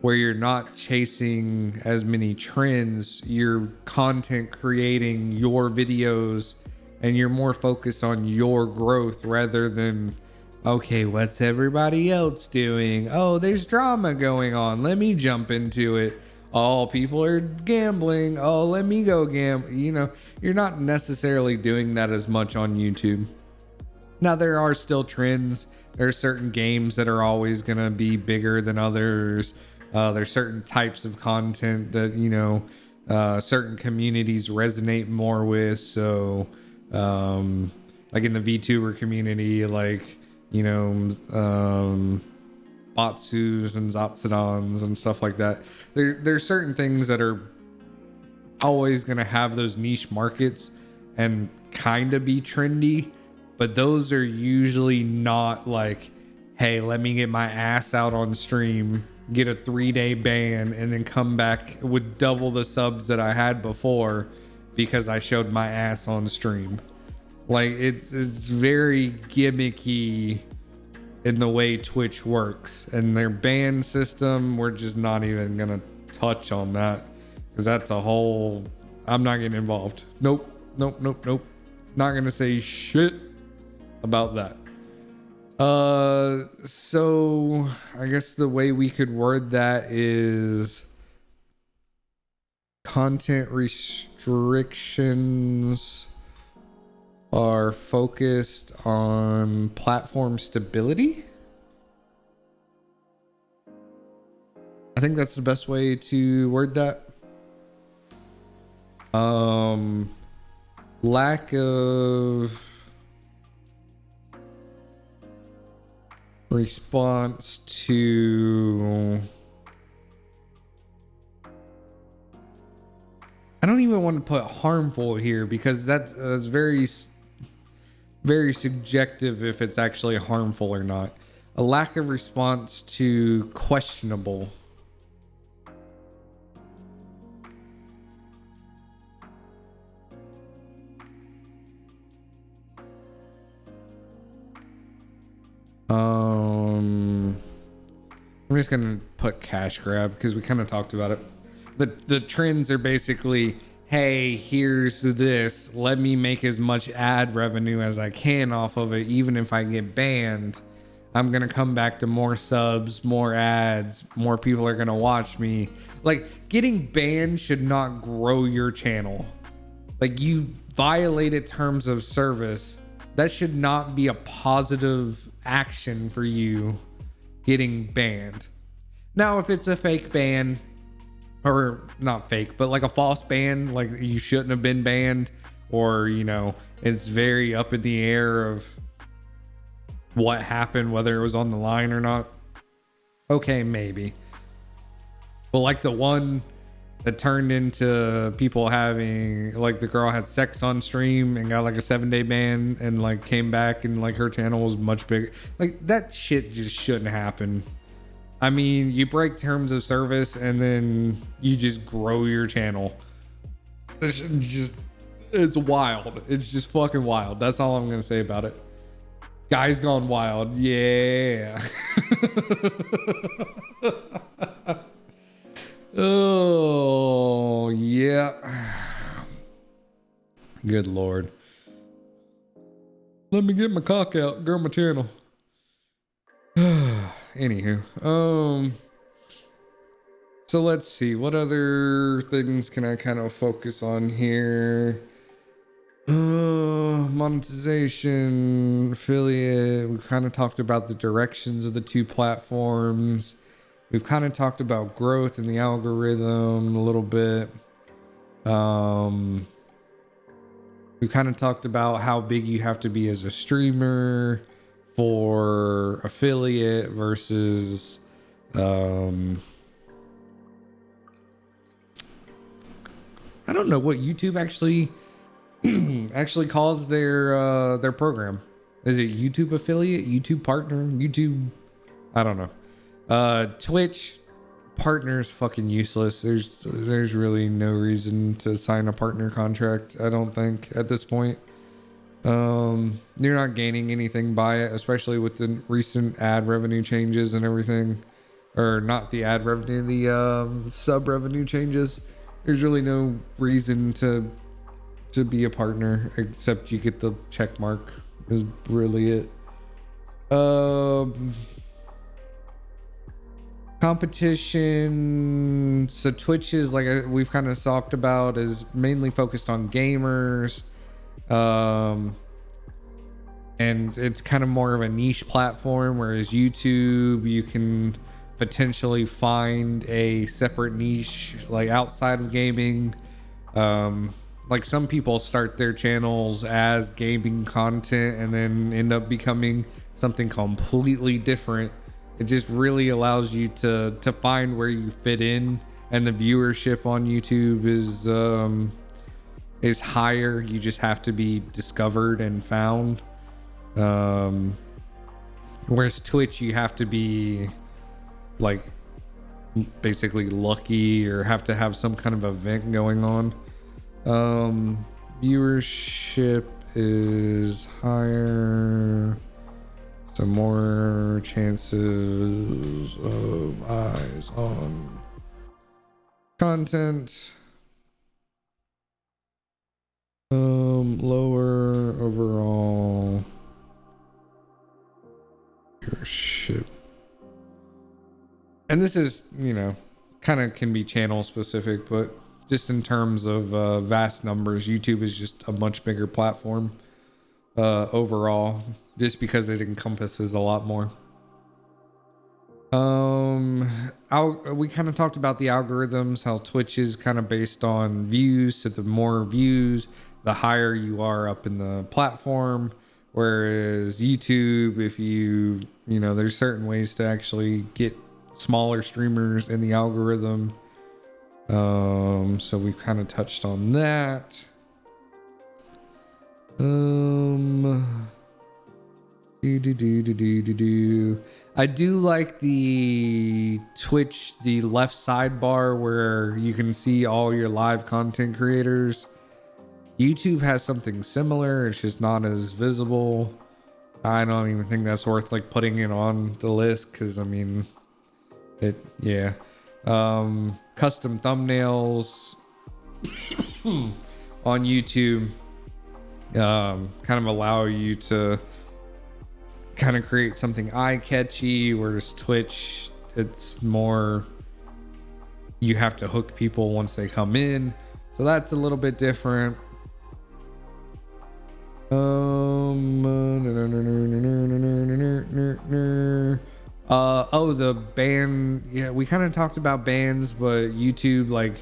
where you're not chasing as many trends. You're content creating your videos and you're more focused on your growth rather than, okay, what's everybody else doing? Oh, there's drama going on. Let me jump into it. Oh, people are gambling. Oh, let me go gamble. You know, you're not necessarily doing that as much on YouTube. Now, there are still trends. There are certain games that are always going to be bigger than others. There's certain types of content that, you know, certain communities resonate more with. So, like in the VTuber community, like, you know, Batsus and Zatsudans and stuff like that. There's certain things that are always going to have those niche markets and kind of be trendy, but those are usually not like, hey, let me get my ass out on stream, get a 3-day ban, and then come back with double the subs that I had before because I showed my ass on stream. Like it's very gimmicky in the way Twitch works, and their ban system, we're just not even gonna touch on that because that's a whole, I'm not getting involved. Nope. Nope. Not gonna say shit about that. So I guess the way we could word that is content restrictions are focused on platform stability. I think that's the best way to word that. Lack of response to, I don't even want to put harmful here because that's very subjective if it's actually harmful or not. A lack of response to questionable. I'm just gonna put cash grab because we kind of talked about it. The trends are basically, hey, here's this, let me make as much ad revenue as I can off of it. Even if I get banned, I'm gonna come back to more subs, more ads, more people are gonna watch me. Like, getting banned should not grow your channel. Like, you violated terms of service. That should not be a positive action for you, getting banned. Now, if it's a fake ban, or not fake, but like a false ban, like you shouldn't have been banned, or, you know, it's very up in the air of what happened, whether it was on the line or not. Okay, maybe. But like the one that turned into people having, like, the girl had sex on stream and got like a 7-day ban and like came back and like her channel was much bigger. Like, that shit just shouldn't happen. I mean, you break terms of service and then you just grow your channel. It's wild. It's just fucking wild. That's all I'm gonna say about it. Guy's gone wild. Yeah. Oh, yeah. Good Lord. Let me get my cock out. Girl, my channel. Anywho. So let's see. What other things can I kind of focus on here? Monetization, affiliate. We've kind of talked about the directions of the two platforms. We've kind of talked about growth in the algorithm a little bit. We've kind of talked about how big you have to be as a streamer for affiliate versus I don't know what YouTube actually calls their program. Is it YouTube affiliate, YouTube partner, YouTube? I don't know. Twitch partner is fucking useless. There's really no reason to sign a partner contract, I don't think, at this point. You're not gaining anything by it, especially with the recent ad revenue changes and everything. Or not the ad revenue, the sub revenue changes. There's really no reason to be a partner except you get the check mark is really it. Competition. So Twitch is, like we've kind of talked about, is mainly focused on gamers. And it's kind of more of a niche platform, whereas YouTube, you can potentially find a separate niche like outside of gaming. Like some people start their channels as gaming content and then end up becoming something completely different. It just really allows you to find where you fit in, and the viewership on YouTube is higher. You just have to be discovered and found. Whereas Twitch, you have to be like basically lucky or have to have some kind of event going on. Viewership is higher, so more chances of eyes on content. Lower overall viewership. And this is, kind of can be channel specific, but just in terms of vast numbers, YouTube is just a much bigger platform overall, just because it encompasses a lot more. We kind of talked about the algorithms, how Twitch is kind of based on views. So the more views, the higher you are up in the platform. Whereas YouTube, if there's certain ways to actually get smaller streamers in the algorithm. So we kind of touched on that. I do like the Twitch, the left sidebar where you can see all your live content creators. YouTube has something similar. It's just not as visible. I don't even think that's worth like putting it on the list because custom thumbnails on YouTube kind of allow you to kind of create something eye-catchy, whereas Twitch, it's more you have to hook people once they come in, so that's a little bit different. The ban, yeah, we kind of talked about bans, but YouTube like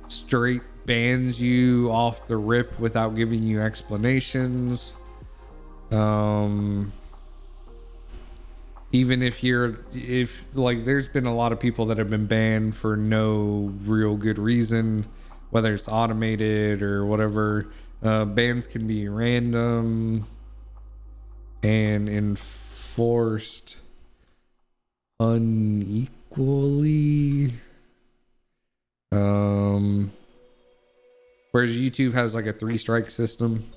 straight bans you off the rip without giving you explanations. Even if there's been a lot of people that have been banned for no real good reason, whether it's automated or whatever. Bans can be random and enforced unequally. Whereas YouTube has like a 3-strike system.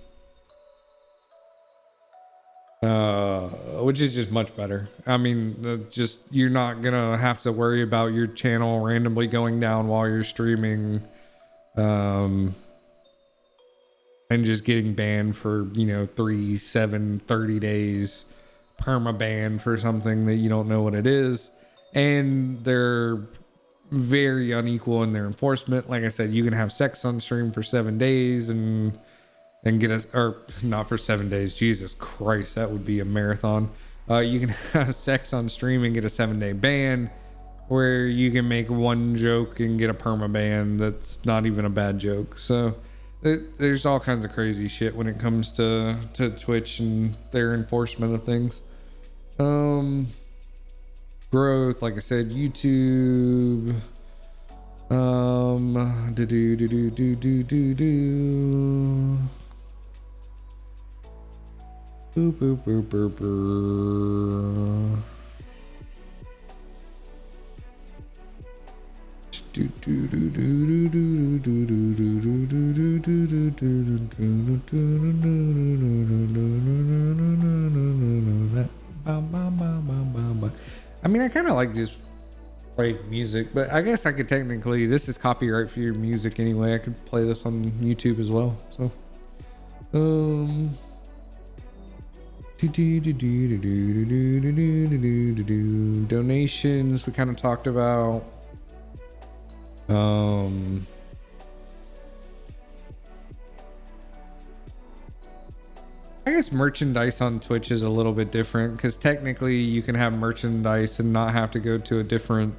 Which is just much better. You're not gonna have to worry about your channel randomly going down while you're streaming, and just getting banned for 3, 7, 30 days, perma ban for something that you don't know what it is. And they're very unequal in their enforcement. Like I said, you can have sex on stream for 7 days and get us, or not for 7 days. Jesus Christ, that would be a marathon. You can have sex on stream and get a 7-day ban, where you can make one joke and get a perma ban that's not even a bad joke. So there's all kinds of crazy shit when it comes to Twitch and their enforcement of things. Growth, like I said, YouTube. Boop, boop, boop, boop, boop. I kind of like just play music, but I guess I could technically, this is copyright for your music anyway. I could play this on YouTube as well. So, donations we kind of talked about. I guess merchandise on Twitch is a little bit different because technically you can have merchandise and not have to go to a different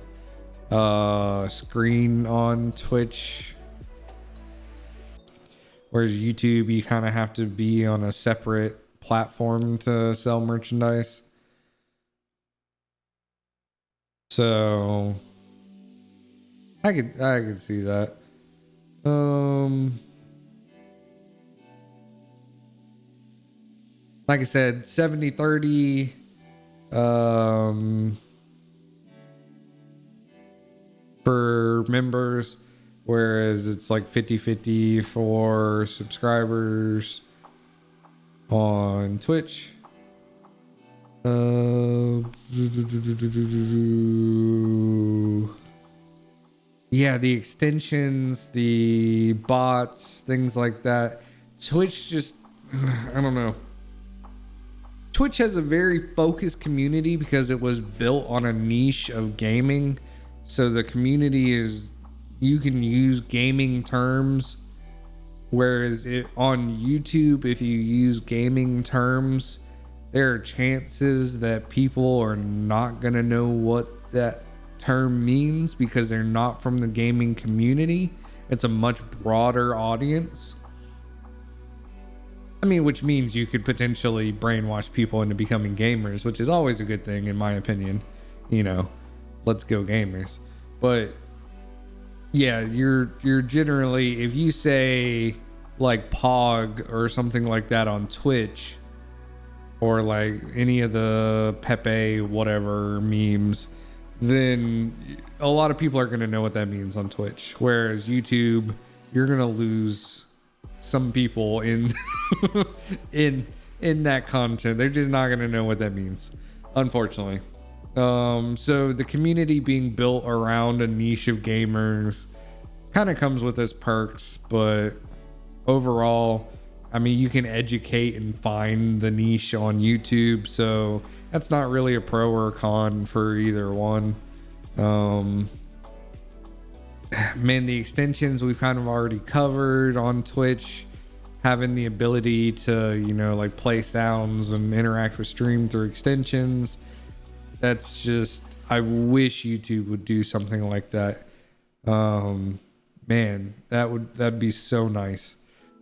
screen on Twitch. Whereas YouTube, you kind of have to be on a separate platform to sell merchandise. So I could see that. Like I said, 70-30 for members, whereas it's like 50-50 for subscribers on Twitch. Yeah, the extensions, the bots, things like that. Twitch just, I don't know. Twitch has a very focused community because it was built on a niche of gaming. So the community is, you can use gaming terms, whereas on YouTube, if you use gaming terms, there are chances that people are not going to know what that term means because they're not from the gaming community. It's a much broader audience. I mean, which means you could potentially brainwash people into becoming gamers, which is always a good thing in my opinion. You know, let's go gamers. But yeah, you're generally, if you say like Pog or something like that on Twitch, or like any of the Pepe whatever memes, then a lot of people are going to know what that means on Twitch. Whereas YouTube, you're going to lose some people in in that content. They're just not going to know what that means, unfortunately. So the community being built around a niche of gamers kind of comes with its perks, but overall, I mean, you can educate and find the niche on YouTube, so that's not really a pro or a con for either one. Man, the extensions we've kind of already covered on Twitch, having the ability to, you know, like play sounds and interact with stream through extensions. That's just, I wish YouTube would do something like that. Man, that'd be so nice.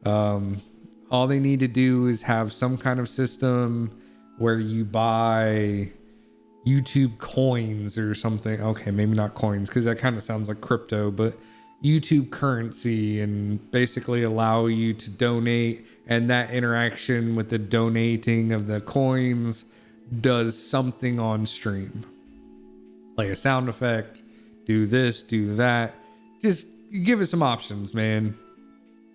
All they need to do is have some kind of system where you buy YouTube coins or something. Okay, maybe not coins because that kind of sounds like crypto, but YouTube currency, and basically allow you to donate, and that interaction with the donating of the coins does something on stream. Play a sound effect, do this, do that. Just give it some options, man.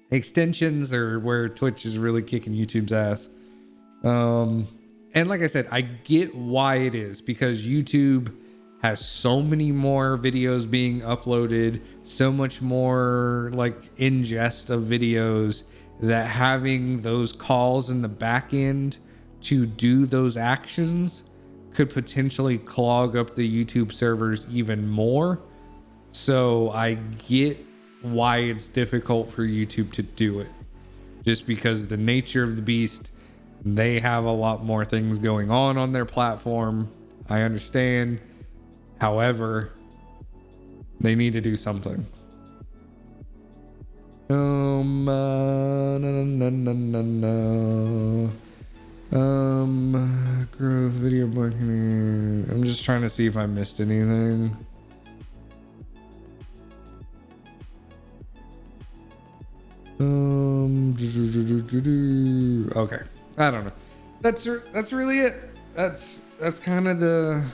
Extensions are where Twitch is really kicking YouTube's ass. And like I said, I get why it is, because YouTube has so many more videos being uploaded, so much more like ingest of videos, that having those calls in the back end to do those actions could potentially clog up the YouTube servers even more. So I get why it's difficult for YouTube to do it, just because the nature of the beast. They have a lot more things going on their platform. I understand. However, they need to do something. Growth, video marketing. I'm just trying to see if I missed anything. Okay. I don't know. That's really it. That's kind of the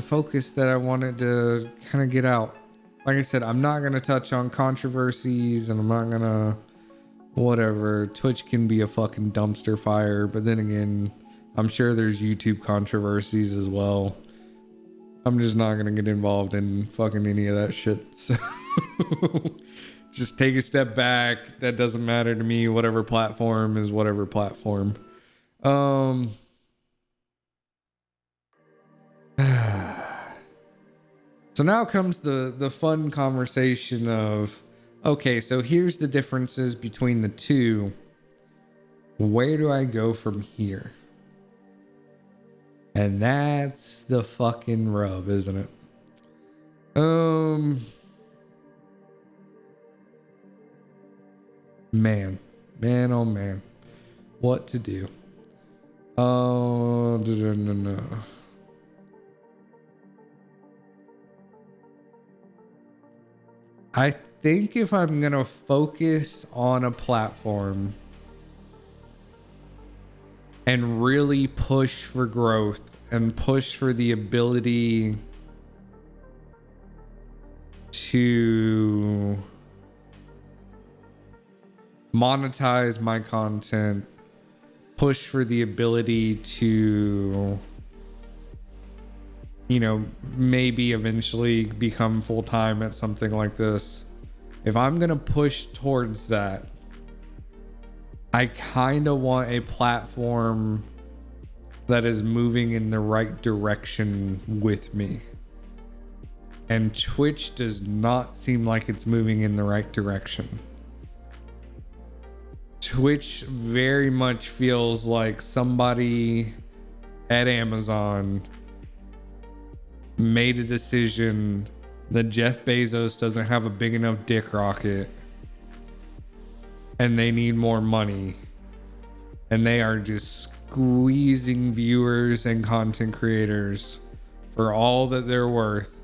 focus that I wanted to kind of get out. Like I said, I'm not going to touch on controversies, and I'm not going to whatever. Twitch can be a fucking dumpster fire, but then again, I'm sure there's YouTube controversies as well. I'm just not going to get involved in fucking any of that shit. So just take a step back. That doesn't matter to me. Whatever platform is whatever platform. So now comes the fun conversation of, okay, so here's the differences between the two. Where do I go from here? And that's the fucking rub, isn't it? Man, oh man, what to do? No. I think if I'm gonna focus on a platform and really push for growth and push for the ability to monetize my content, push for the ability to, you know, maybe eventually become full-time at something like this, If I'm going to push towards that, I kind of want a platform that is moving in the right direction with me. And Twitch does not seem like it's moving in the right direction. Twitch very much feels like somebody at Amazon made a decision that Jeff Bezos doesn't have a big enough dick rocket and they need more money. And they are just squeezing viewers and content creators for all that they're worth.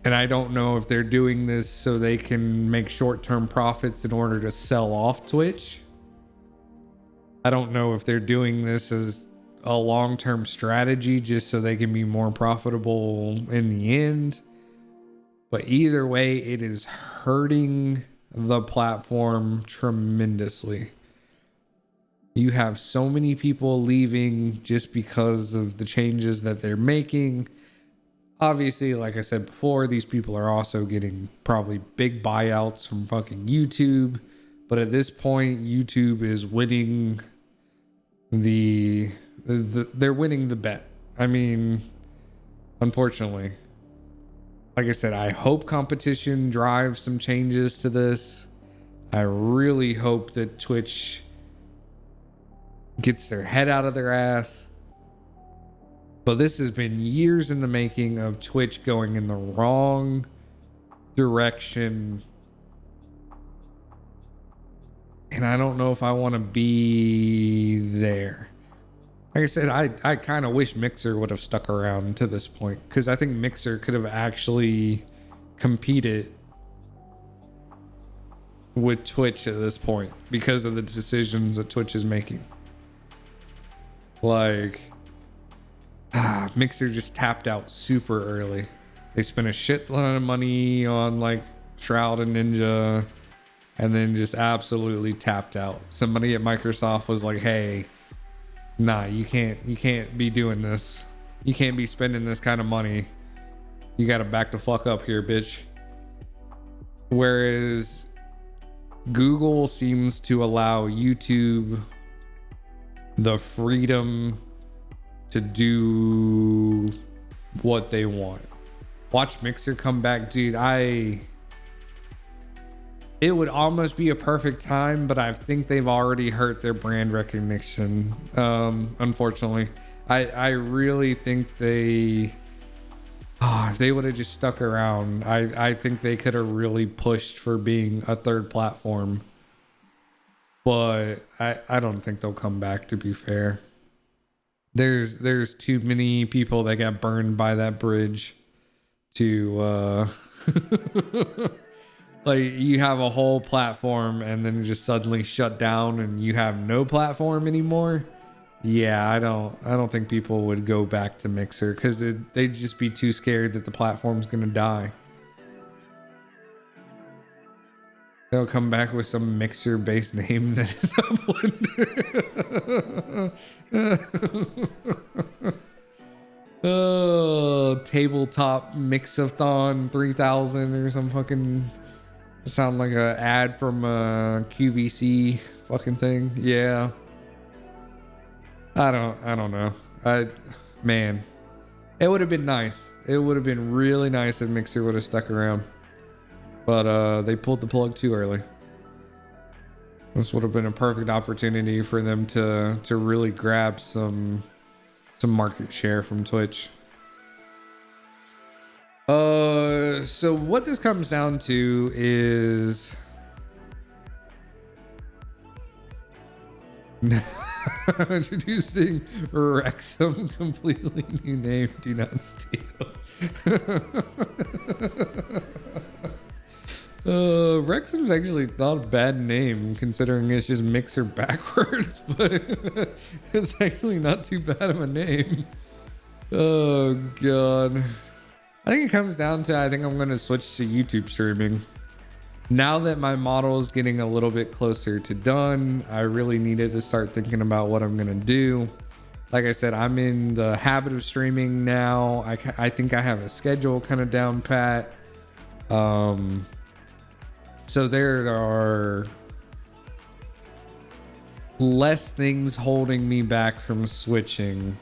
And I don't know if they're doing this so they can make short-term profits in order to sell off Twitch. I don't know if they're doing this as a long-term strategy just so they can be more profitable in the end. But either way, it is hurting the platform tremendously. You have so many people leaving just because of the changes that they're making. Obviously, like I said before, these people are also getting probably big buyouts from fucking YouTube. But at this point, YouTube is winning they're winning the bet. I mean, unfortunately, like I said, I hope competition drives some changes to this. I really hope that Twitch gets their head out of their ass. But this has been years in the making of Twitch going in the wrong direction. And I don't know if I want to be there. Like I said, I kind of wish Mixer would have stuck around to this point, because I think Mixer could have actually competed with Twitch at this point because of the decisions that Twitch is making. Like, Mixer just tapped out super early. They spent a shit ton of money on like Shroud and Ninja, and then just absolutely tapped out. Somebody at Microsoft was like, hey, nah, you can't be doing this. You can't be spending this kind of money. You gotta back the fuck up here, bitch. Whereas Google seems to allow YouTube the freedom to do what they want. Watch Mixer come back, dude. It would almost be a perfect time, but I think they've already hurt their brand recognition. Unfortunately, I really think if they would have just stuck around, I think they could have really pushed for being a third platform. But I don't think they'll come back, to be fair. There's too many people that got burned by that bridge to like, you have a whole platform and then just suddenly shut down and you have no platform anymore. Yeah, I don't think people would go back to Mixer because they'd just be too scared that the platform's gonna die. They'll come back with some Mixer based name that is not oh, tabletop mixathon 3000 or some fucking sound like a ad from a QVC fucking thing. Yeah, I don't know. Man, it would have been nice. It would have been really nice if Mixer would have stuck around. But they pulled the plug too early. This would have been a perfect opportunity for them to really grab some market share from Twitch. So what this comes down to is introducing Wrexham, completely new name, do not steal. Wrexham's actually not a bad name considering it's just Mixer backwards, but it's actually not too bad of a name. Oh god. I think it comes down to, I think I'm going to switch to YouTube streaming. Now that my model is getting a little bit closer to done, I really needed to start thinking about what I'm going to do. Like I said, I'm in the habit of streaming now. I think I have a schedule kind of down pat. So there are less things holding me back from switching.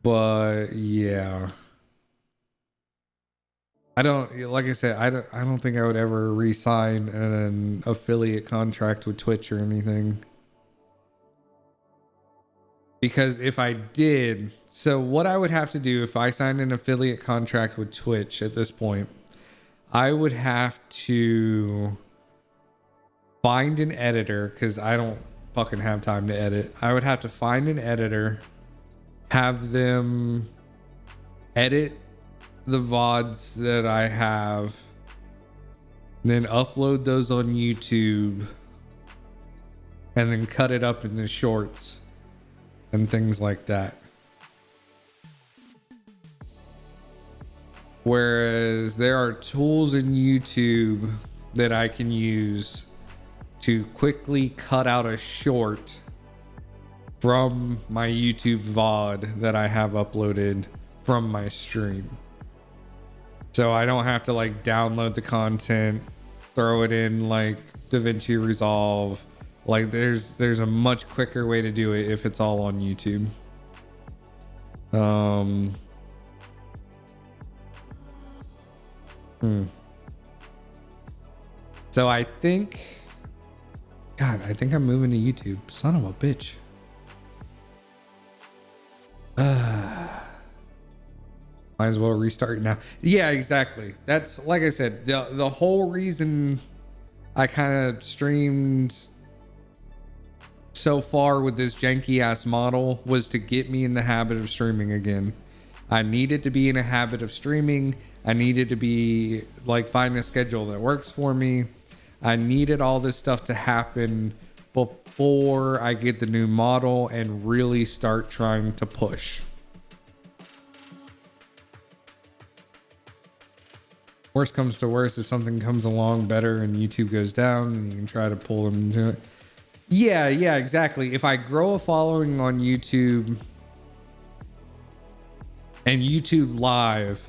But yeah. I don't, like I said, I don't think I would ever re-sign an affiliate contract with Twitch or anything. Because if I did, so what I would have to do if I signed an affiliate contract with Twitch at this point, I would have to find an editor, because I don't fucking have time to edit. I would have to find an editor, have them edit the VODs that I have, then upload those on YouTube, and then cut it up into shorts and things like that. Whereas there are tools in YouTube that I can use to quickly cut out a short from my YouTube VOD that I have uploaded from my stream. So I don't have to like download the content, throw it in like DaVinci Resolve. Like there's a much quicker way to do it if it's all on YouTube. So I think, God, I think I'm moving to YouTube. Son of a bitch. Might as well restart now. Yeah, exactly. That's like I said, the whole reason I kind of streamed so far with this janky ass model was to get me in the habit of streaming again. I needed to be in a habit of streaming. I needed to be like find a schedule that works for me. I needed all this stuff to happen before I get the new model and really start trying to push. Worst comes to worst, if something comes along better and YouTube goes down, then you can try to pull them into it. Yeah, exactly. If I grow a following on YouTube and YouTube Live,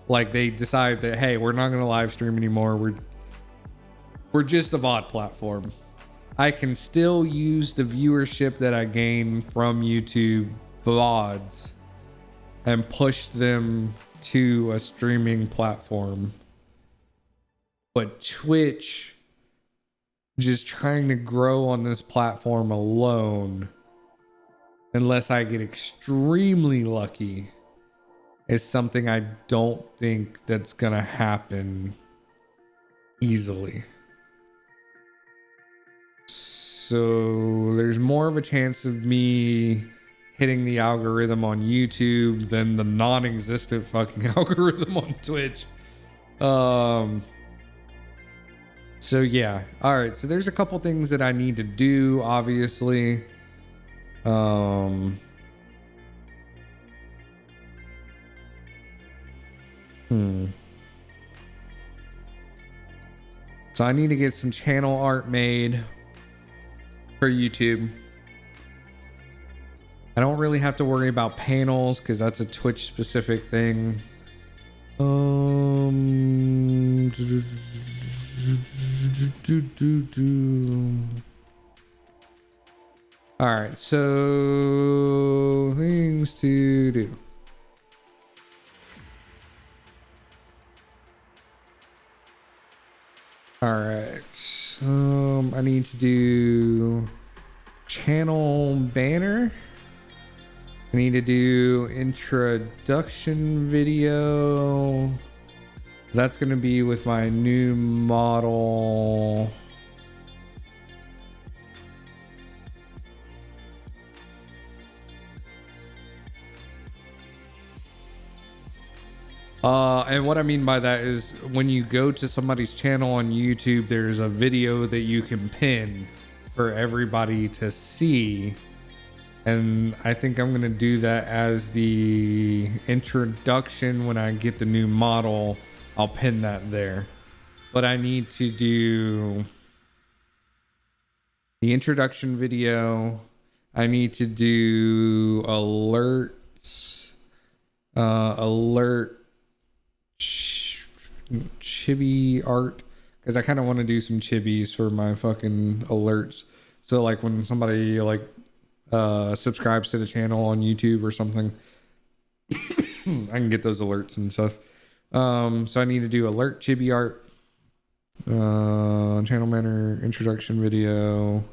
like they decide that, hey, we're not going to live stream anymore. We're just a VOD platform. I can still use the viewership that I gain from YouTube VODs and push them to a streaming platform. But Twitch, just trying to grow on this platform alone, unless I get extremely lucky, is something I don't think that's gonna happen easily. So there's more of a chance of me hitting the algorithm on YouTube than the non-existent fucking algorithm on Twitch. So yeah. All right. So there's a couple things that I need to do, obviously. So I need to get some channel art made for YouTube. I don't really have to worry about panels because that's a Twitch specific thing. All right, so things to do. All right, I need to do channel banner. I need to do introduction video. That's going to be with my new model. And what I mean by that is when you go to somebody's channel on YouTube, there's a video that you can pin for everybody to see. And I think I'm going to do that as the introduction. When I get the new model, I'll pin that there. But I need to do the introduction video. I need to do alerts. alert chibi art, because I kind of want to do some chibis for my fucking alerts. So like when somebody like subscribes to the channel on YouTube or something, I can get those alerts and stuff. So I need to do alert chibi art, channel banner, introduction video.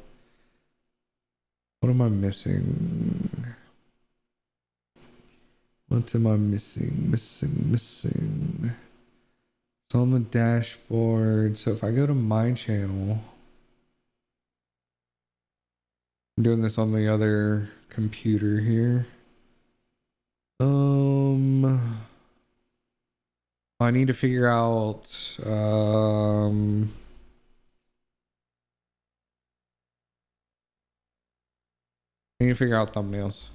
What am I missing? What am I missing? Missing. It's on the dashboard. So if I go to my channel, I'm doing this on the other computer here. I need to figure out, I need to figure out thumbnails.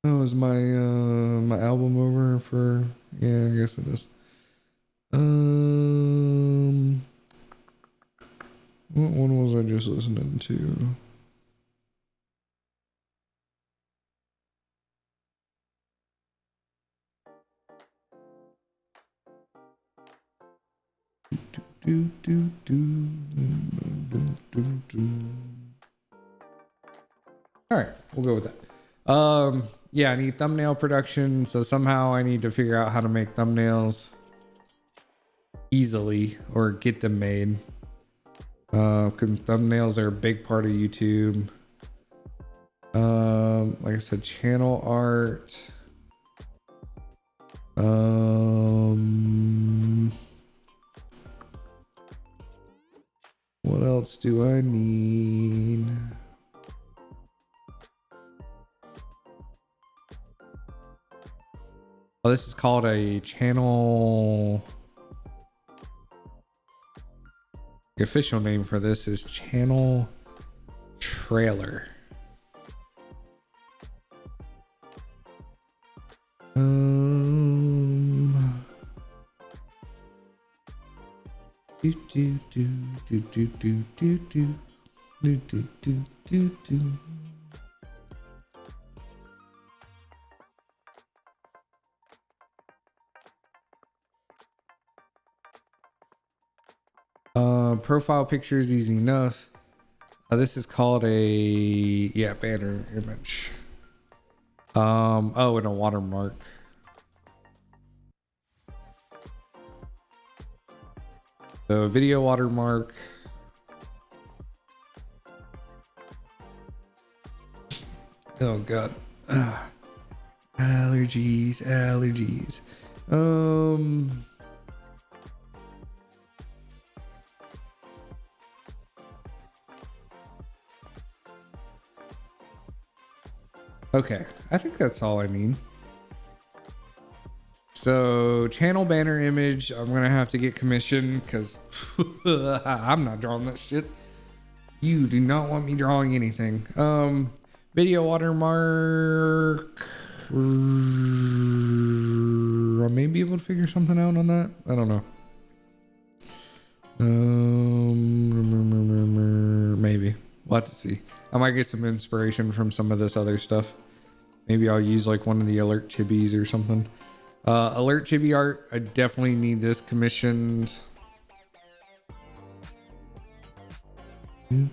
Oh, is my my album over for? Yeah, I guess it is. What one was I just listening to? All right, we'll go with that. Yeah, I need thumbnail production, so somehow I need to figure out how to make thumbnails easily or get them made. Thumbnails are a big part of YouTube. Like I said, channel art. What else do I need? Oh, this is called a channel. The official name for this is channel trailer. Profile picture is easy enough. This is called a banner image. Oh, and a watermark. So video watermark. Oh god. Allergies. Okay, I think that's all I need. So channel banner image, I'm gonna have to get commission because I'm not drawing that shit. You do not want me drawing anything. Video watermark. I may be able to figure something out on that. I don't know. Maybe. We'll have to see. I might get some inspiration from some of this other stuff. Maybe I'll use like one of the alert chibis or something. Alert chibi art. I definitely need this commissioned. I'm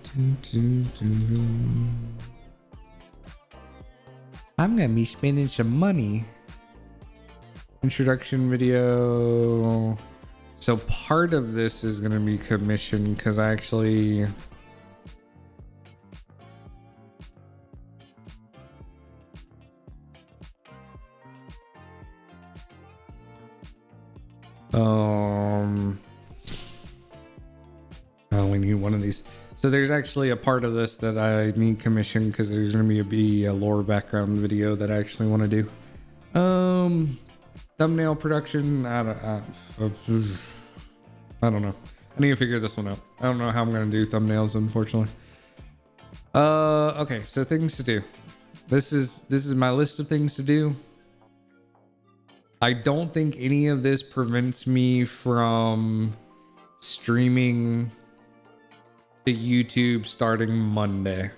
gonna be spending some money. Introduction video. So part of this is gonna be commissioned because I actually I only need one of these. So there's actually a part of this that I need commission because there's going to be a lore background video that I actually want to do. Thumbnail production. I don't know. I need to figure this one out. I don't know how I'm going to do thumbnails, unfortunately. Okay. So things to do. This is my list of things to do. I don't think any of this prevents me from streaming to YouTube starting Monday.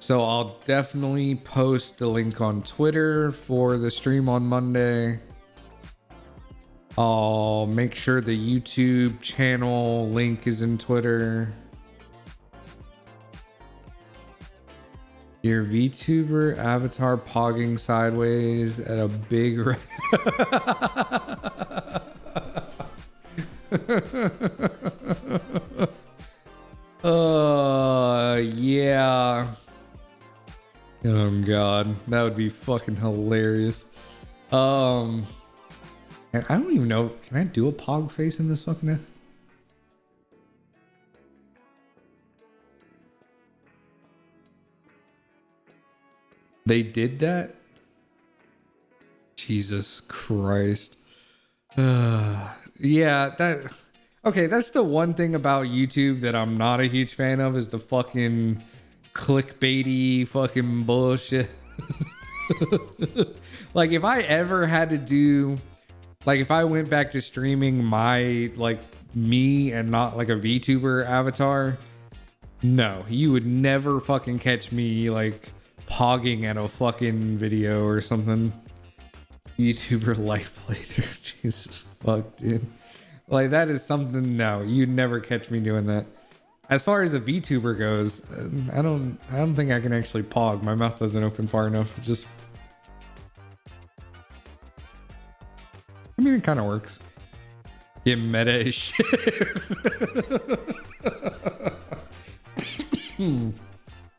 So I'll definitely post the link on Twitter for the stream on Monday. I'll make sure the YouTube channel link is in Twitter. Your VTuber avatar pogging sideways at a big yeah. Oh god, that would be fucking hilarious. And I don't even know, can I do a pog face in this fucking They did that? Jesus Christ. Yeah, that okay, that's the one thing about YouTube that I'm not a huge fan of is the fucking clickbaity fucking bullshit. Like if I ever had to do like if I went back to streaming my like me and not like a VTuber avatar, no, you would never fucking catch me like pogging at a fucking video or something. YouTuber life playthrough. Jesus fuck, dude. Like that is something, no, you'd never catch me doing that. As far as a VTuber goes, I don't think I can actually pog. My mouth doesn't open far enough. Just I mean, it kind of works. Get meta as shit.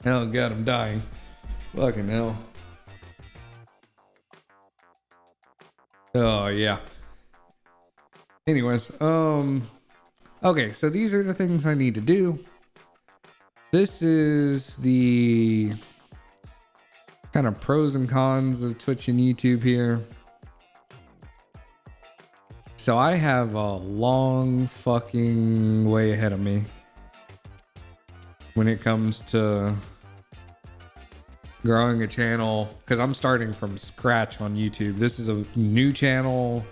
Oh god, I'm dying. Fucking hell. Oh yeah. Anyways, okay, so these are the things I need to do. This is the kind of pros and cons of Twitch and YouTube here. So I have a long fucking way ahead of me when it comes to growing a channel, because I'm starting from scratch on YouTube. This is a new channel.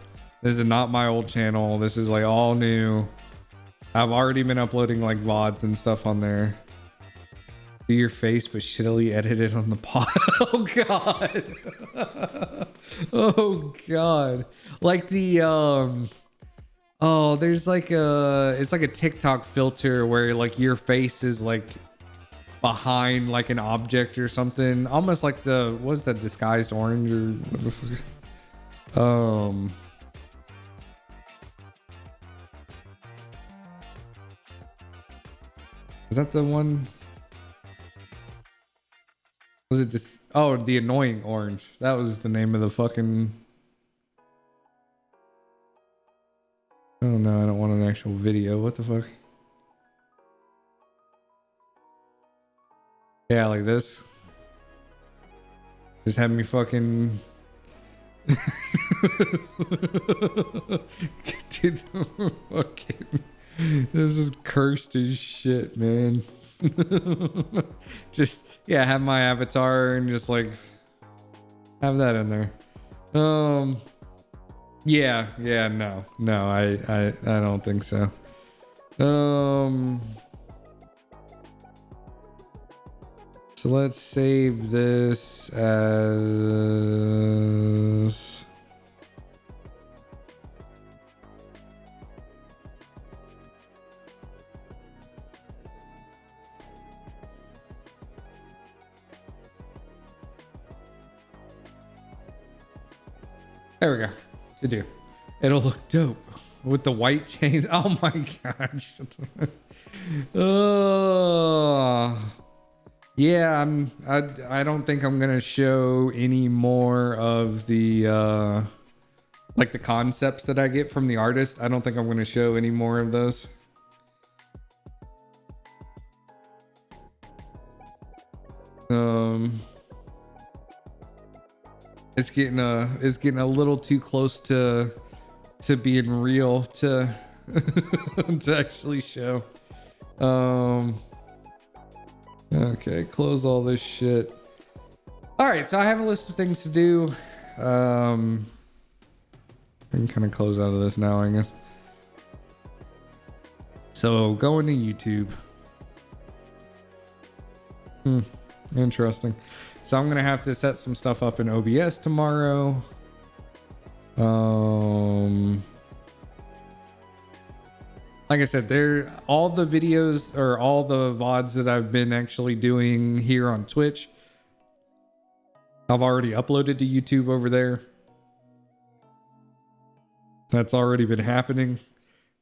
This is not my old channel. This is like all new. I've already been uploading like VODs and stuff on there. Do your face, but shittily edited on the pod. Oh god. Oh god. Like the oh, there's like it's like a TikTok filter where like your face is like behind like an object or something, almost like the what's that, disguised orange or what the fuck? Is that the one? Was it this? Oh, the annoying orange. That was the name of the fucking. Oh no, I don't want an actual video. What the fuck? Yeah, like this. Just have me fucking. Dude, fucking. This is cursed as shit, man. Just yeah, have my avatar and just like have that in there. Yeah, no, I don't think so. So let's save this as there we go. To do. It'll look dope with the white chains. Oh my gosh. Yeah, I don't think I'm gonna show any more of the like the concepts that I get from the artist. I don't think I'm gonna show any more of those. It's getting a little too close to being real to to actually show. Okay, close all this shit. All right, so I have a list of things to do. I can kind of close out of this now, I guess. So going to YouTube. Interesting. So I'm gonna have to set some stuff up in OBS tomorrow. Like I said, all the videos or all the VODs that I've been actually doing here on Twitch, I've already uploaded to YouTube over there. That's already been happening.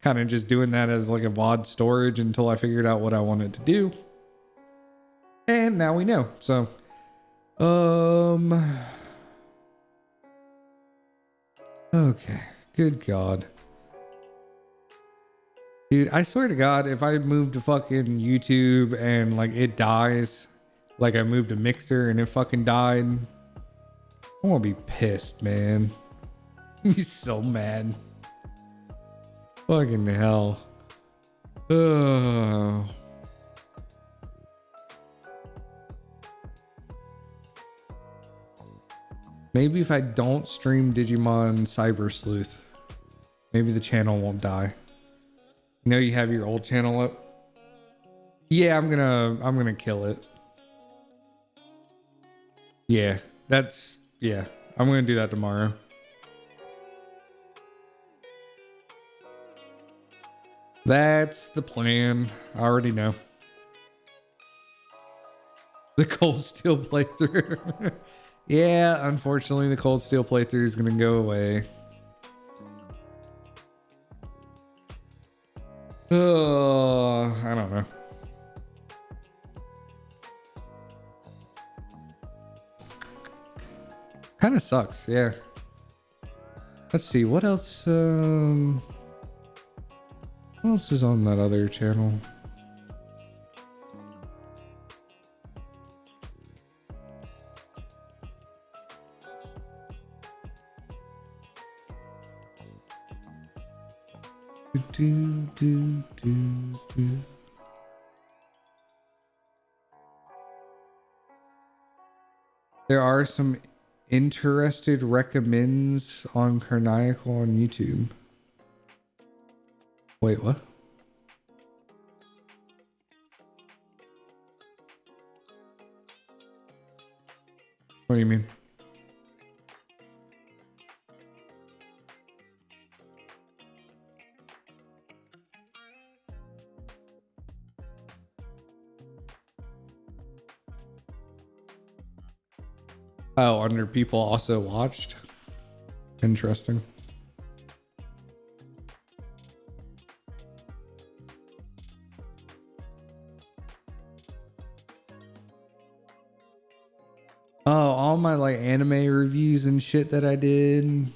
Kind of just doing that as like a VOD storage until I figured out what I wanted to do. And now we know. So, okay. Good God. Dude, I swear to God, if I move to fucking YouTube and like it dies, like I moved to Mixer and it fucking died, I'm gonna be pissed, man. I'm be so mad. Fucking hell. Ugh. Maybe if I don't stream Digimon Cyber Sleuth, maybe the channel won't die. You know, you have your old channel up. Yeah, I'm gonna kill it. Yeah, I'm gonna do that tomorrow. That's the plan. I already know. The Cold Steel playthrough. Yeah, unfortunately, the Cold Steel playthrough is gonna go away. Oh, I don't know. Kind of sucks, yeah. Let's see, what else is on that other channel? There are some interested recommends on Carniacal on YouTube. Wait, what? What do you mean? Oh, under people also watched. Interesting. Oh, all my like anime reviews and shit that I did.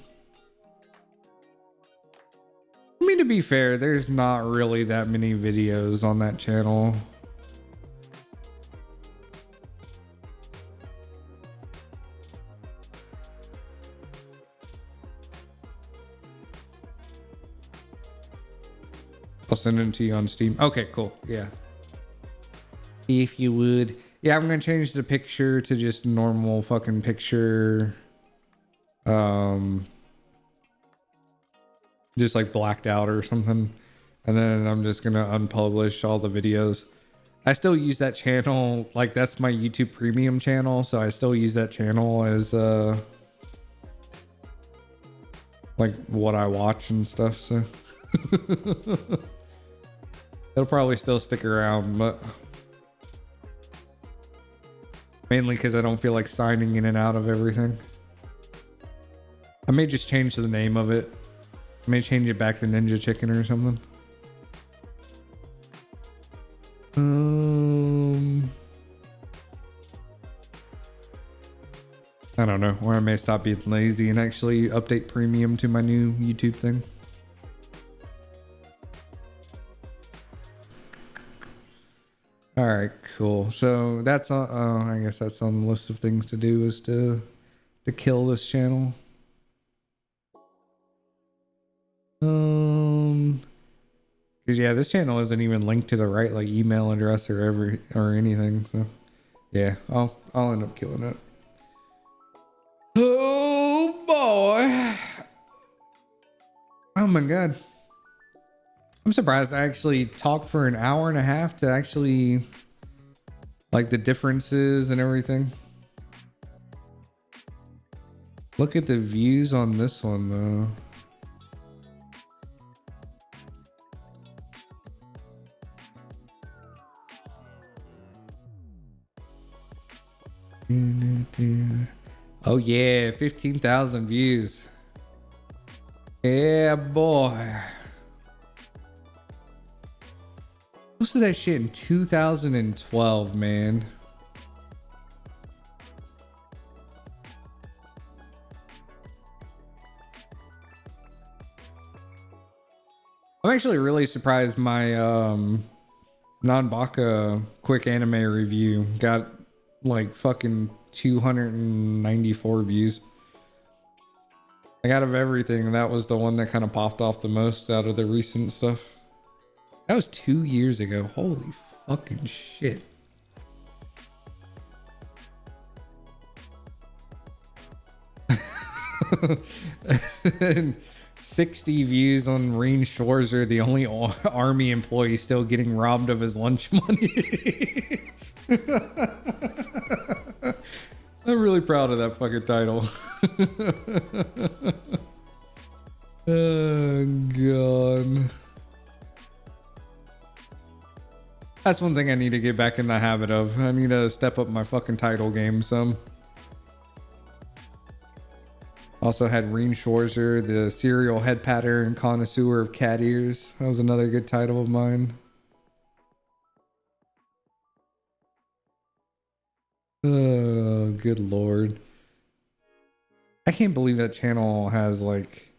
I mean, to be fair, there's not really that many videos on that channel. I'll send it to you on Steam. Okay, cool. Yeah. If you would. Yeah, I'm going to change the picture to just normal fucking picture. Just like blacked out or something. And then I'm just going to unpublish all the videos. I still use that channel. Like that's my YouTube premium channel. So I still use that channel as, like what I watch and stuff. So it'll probably still stick around, but mainly because I don't feel like signing in and out of everything. I may just change the name of it. I may change it back to Ninja Chicken or something. I don't know. Or I may stop being lazy and actually update premium to my new YouTube thing. All right, cool. So that's on. I guess that's on the list of things to do is to kill this channel. Because yeah, this channel isn't even linked to the right like email address or anything. So yeah, I'll end up killing it. Oh boy! Oh my god! I'm surprised I actually talked for an hour and a half to actually Like the differences and everything. Look at the views on this one though. Oh yeah, 15,000 views. Yeah, boy. Most of that shit in 2012, man. I'm actually really surprised my non-baka quick anime review got like fucking 294 views. Like out of everything, that was the one that kind of popped off the most out of the recent stuff. That was 2 years ago. Holy fucking shit. And 60 views on Reen Schwarzer, the only army employee still getting robbed of his lunch money. I'm really proud of that fucking title. Oh, God. That's one thing I need to get back in the habit of. I need to step up my fucking title game some. Also had Reen Schwarzer, the serial head pattern connoisseur of cat ears. That was another good title of mine. Oh, good lord. I can't believe that channel has like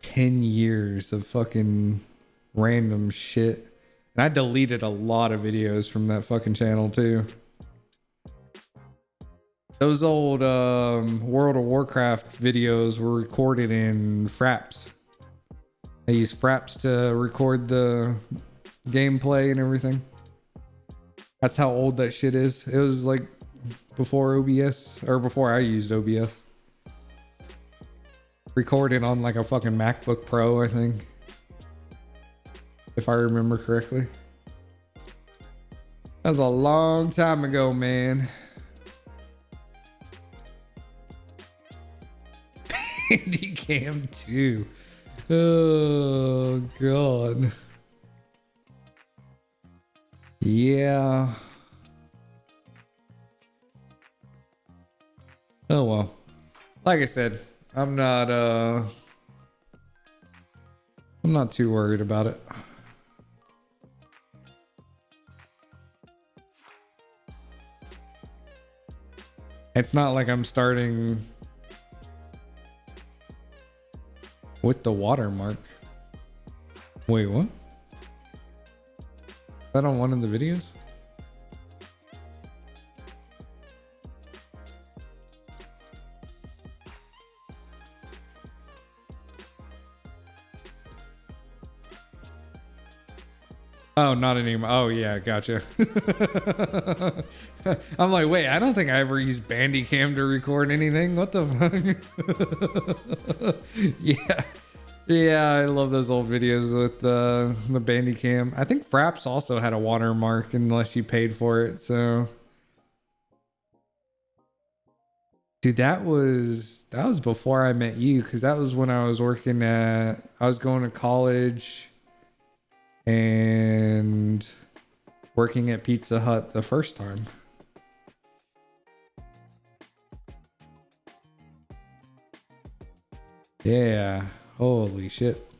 10 years of fucking random shit. And I deleted a lot of videos from that fucking channel too. Those old World of Warcraft videos were recorded in Fraps. I used Fraps to record the gameplay and everything. That's how old that shit is. It was like before OBS, or before I used OBS. Recorded on like a fucking MacBook Pro, I think. If I remember correctly. That was a long time ago, man. Handycam 2. Oh, God. Yeah. Oh, well. Like I said, I'm not too worried about it. It's not like I'm starting with the watermark. Wait, what? Is that on one of the videos? Oh, not anymore. Oh, yeah, gotcha. I'm like, wait, I don't think I ever used Bandicam to record anything. What the fuck? Yeah. Yeah, I love those old videos with the Bandicam. I think Fraps also had a watermark unless you paid for it, so. Dude, that was before I met you, because that was when I was going to college and working at Pizza Hut the first time. Yeah, holy shit.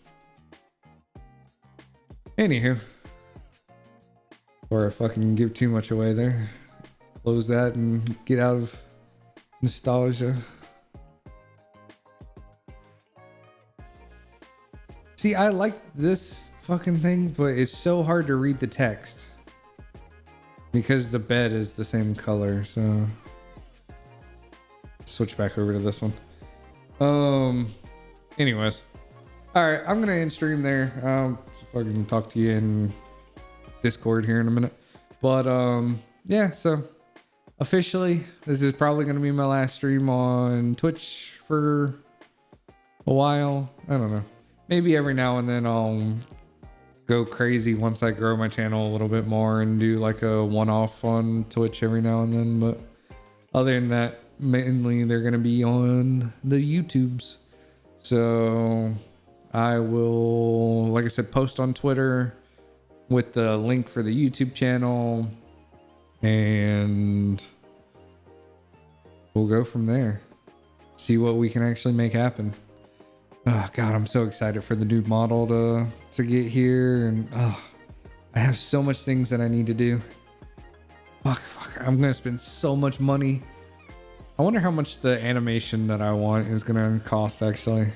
Anywho, or I fucking give too much away there. Close that and get out of nostalgia. See, I like this fucking thing, but it's so hard to read the text because the bed is the same color. So switch back over to this one. Anyways, all right, I'm gonna end stream there. Fucking talk to you in Discord here in a minute, but yeah. So officially, this is probably gonna be my last stream on Twitch for a while. I don't know. Maybe every now and then I'll go crazy once I grow my channel a little bit more and do like a one-off on Twitch every now and then. But other than that, mainly they're going to be on the YouTubes. So I will, like I said, post on Twitter with the link for the YouTube channel, and we'll go from there. See what we can actually make happen. Oh God, I'm so excited for the new model to get here, and I have so much things that I need to do. Fuck, I'm gonna spend so much money. I wonder how much the animation that I want is gonna cost actually.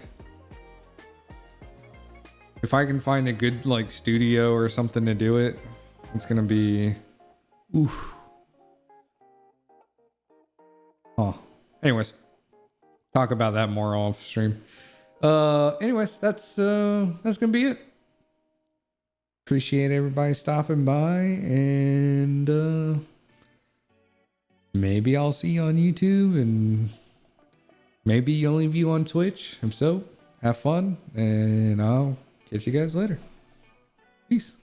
If I can find a good like studio or something to do it, it's gonna be oof. Oh, anyways, talk about that more off stream. Anyways, that's gonna be it. Appreciate everybody stopping by, and maybe I'll see you on YouTube, and maybe you only view on Twitch. If so, have fun, and I'll catch you guys later. Peace.